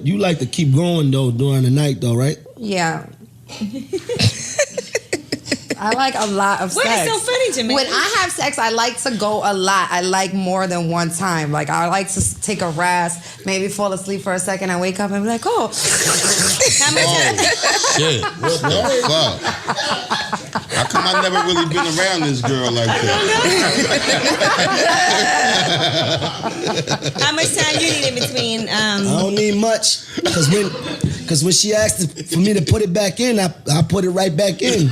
You like to keep going though during the night though, right? yeah. I like a lot of What sex. is so funny to me? When I have sex, I like to go a lot. I like more than one time. Like, I like to take a rest, maybe fall asleep for a second, and wake up and be like, oh. How much time? Shit. What the fuck? How come I never really been around this girl like that? How much time you need in between? I don't need much because when she asked for me to put it back in, I put it right back in.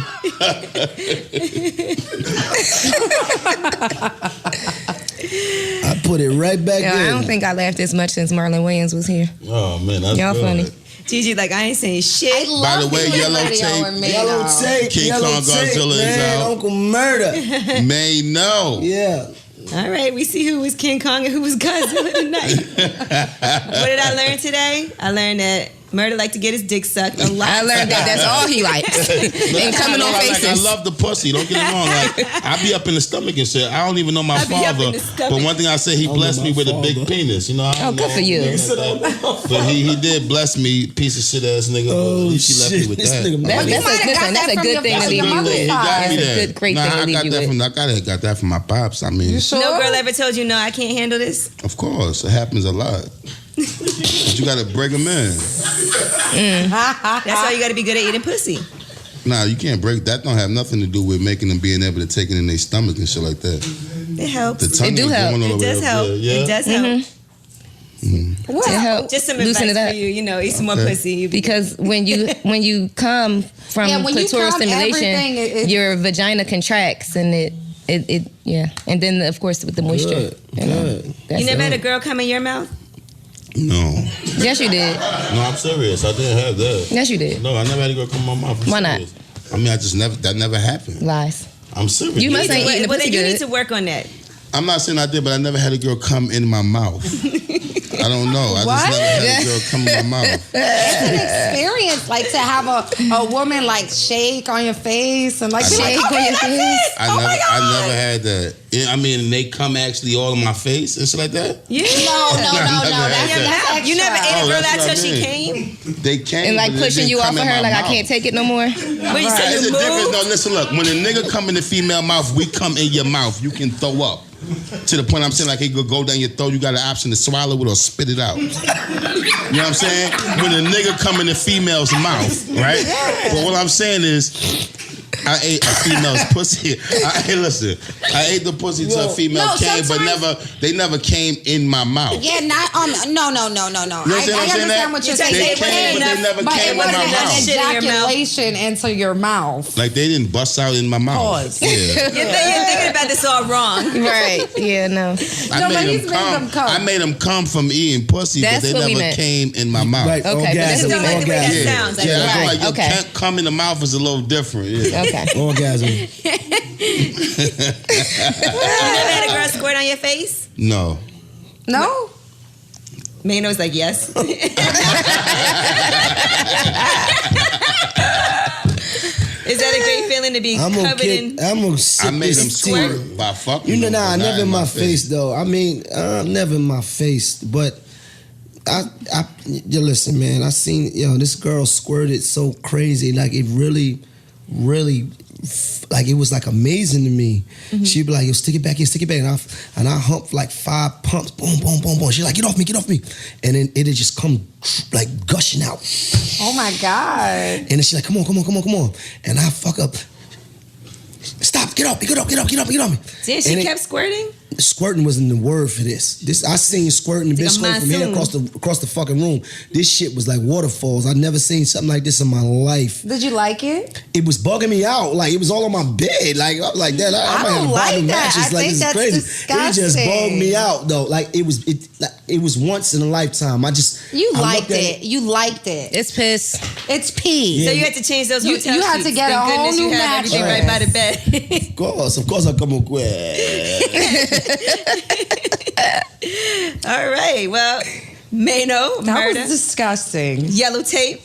I put it right back in. I don't think I laughed as much since Marlon Wayans was here. Oh man, that's Y'all good. funny. Gigi, like, I ain't saying shit. By the way, Yellow Tape, King Yellow Kong tape, Godzilla is man, out. Uncle Murda. May know. Yeah. All right, we see who was King Kong and who was Godzilla tonight. What did I learn today? I learned that Murda liked to get his dick sucked a lot. I learned that that's all he likes. And coming on Like, I faces. love the pussy. Don't get me wrong. Like, I be up in the stomach and shit. I don't even know my I be up father. in the stomach. But one thing I say, he blessed me with a big penis. You know. I don't good know for you. nothing like that. But he did bless me, piece of shit ass nigga. But at least he left me with This that. nigga That's a good thing to leave you with. He got me That's a that. good, great thing to I leave got you that with. from got that from my pops. I mean, No girl ever told you, no, I can't handle this? of course, it happens a lot. But you gotta break them in. That's why you got to be good at eating pussy. Nah, you can't break that. Don't have nothing to do with making them being able to take it in their stomach and shit like that. It helps. The tongue It do is help. going all It the way does up help. there. Yeah. It does help. To help Just some loosen advice it up. for you, eat some more pussy. You be Because when you come from Yeah, when you clitoral come, stimulation, everything, it- your vagina contracts and it and then of course with the moisture. Good. You know, Good. that's You never it. had a girl come in your mouth? No. Yes, you did. No, I'm serious. I didn't have that. Yes, you did. No, I never had a girl come in my mouth. I'm Why not? serious. I mean, that never happened. Lies. I'm serious. You must ain't eating the Well, pussy then you good. need to work on that. I'm not saying I did, but I never had a girl come in my mouth. I don't know. I just never had a girl come in my mouth. It's an experience, like to have a woman like shake on your face and like I be like, know. okay, on your that's face. it. Oh my God. I never had that. Yeah, I mean, they come actually all in my face and shit like that. Yeah. No. That's You never ate a Oh, girl that's out what till I she mean. came? They came And like but it pushing didn't you off come of in her, my like I mouth. can't take it no more. But you said There's you a difference. moved? No, listen, look. When a nigga come in the female mouth, we come in your mouth. You can throw up. To the point I'm saying, like, he could go down your throat. You got an option to swallow it or spit it out. You know what I'm saying? When a nigga come in the female's mouth, right? But what I'm saying is, I ate a female's pussy. Listen, I ate the pussy till a female came, but they never came in my mouth. Yeah, not no. You understand what you're saying. They came, but they never came in my mouth. Ejaculation into your mouth. Like they didn't bust out in my mouth. Pause. Yeah. You're thinking about this all wrong. Right. Yeah, no. I made them come from eating pussy, That's but they what we never meant. came in my mouth. Right, Okay, but that's orgasm, don't like the way that orgasm. sounds. Like, Yeah, Right, like your okay. can't come in the mouth is a little different. Yeah. Okay. Orgasm. You never had a girl squirt on your face? No. No? Maino's like, yes. Is that a great feeling to be I'm gonna covered in? I made them this squirt by fucking. You know, them, nah, but not never in my face though. I mean, never in my face. But you listen, man. I seen this girl squirted so crazy, like it really, like it was like amazing to me. Mm-hmm. She'd be like, "Yo, stick it back here, stick it back," and I humped like 5 pumps, boom, boom, boom, boom. She's like, "Get off me," and then it'd just come like gushing out. Oh my God. And then she's like, come on. And I fuck up. Stop, get off me. Damn, she kept squirting? Squirting wasn't the word for this. I seen squirting, the bitch squirt from here across the fucking room. This shit was like waterfalls. I'd never seen something like this in my life. Did you like it? It was bugging me out. Like it was all on my bed. Like I was like that. I might have to buy new mattress. Like this is crazy. Disgusting. It just bugged me out though. Like it was once in a lifetime. You liked it. It's piss. It's pee. So you had to change those hotel You had to sheets. get a Thank whole goodness new you had mattress. everything right by the bed. Of course I come on quick. All right. Well, Maino That was Murda, disgusting. yellow tape.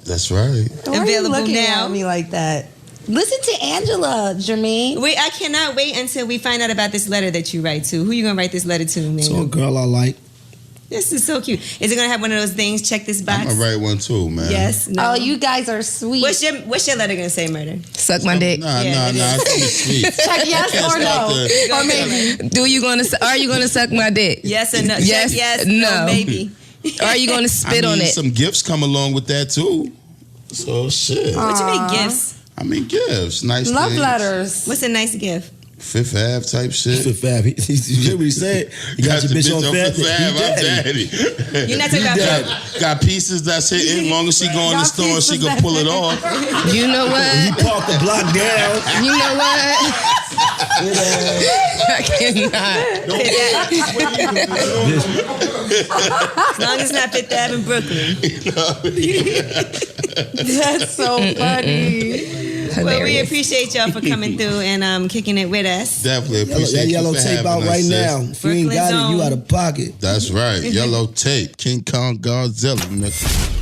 That's right. Why are you Available looking now. at me like that? Listen to Angela, Jermaine. Wait, I cannot wait until we find out about this letter that you write to. Who you gonna write this letter to, To a Maino? girl I like. This is so cute. Is it gonna have one of those things? Check this box. I'm gonna write one too, man. Yes. No. Oh, you guys are sweet. What's your letter gonna say, Murder? Suck my dick. Nah, Yeah, it it's too sweet. Check yes Can't or start no. the- Or maybe. Are you gonna suck my dick? Yes or no? Yes, Check yes. no. Maybe. Or are you gonna spit I mean, on it? some gifts come along with that too. So shit. What you mean gifts? I mean gifts, nice Love things. letters. What's a nice gift? Fifth Ave type shit. Fifth Ave. You hear what he said? You got your bitch on Fifth Ave. I'm daddy. daddy. You're not talking about Got pieces that's hitting. Long as she go in the Got store, she pieces can pull it off. You know He what? parked the block down. You know what? I cannot. as long as it's not Fifth Ave in Brooklyn. That's so funny. Well, we appreciate y'all for coming through and kicking it with us. Definitely appreciate That you yellow for tape having out us, right sis. now. If you ain't Brooklyn got it, you Zone. out of pocket. That's right. Yellow tape. King Kong Godzilla, nigga.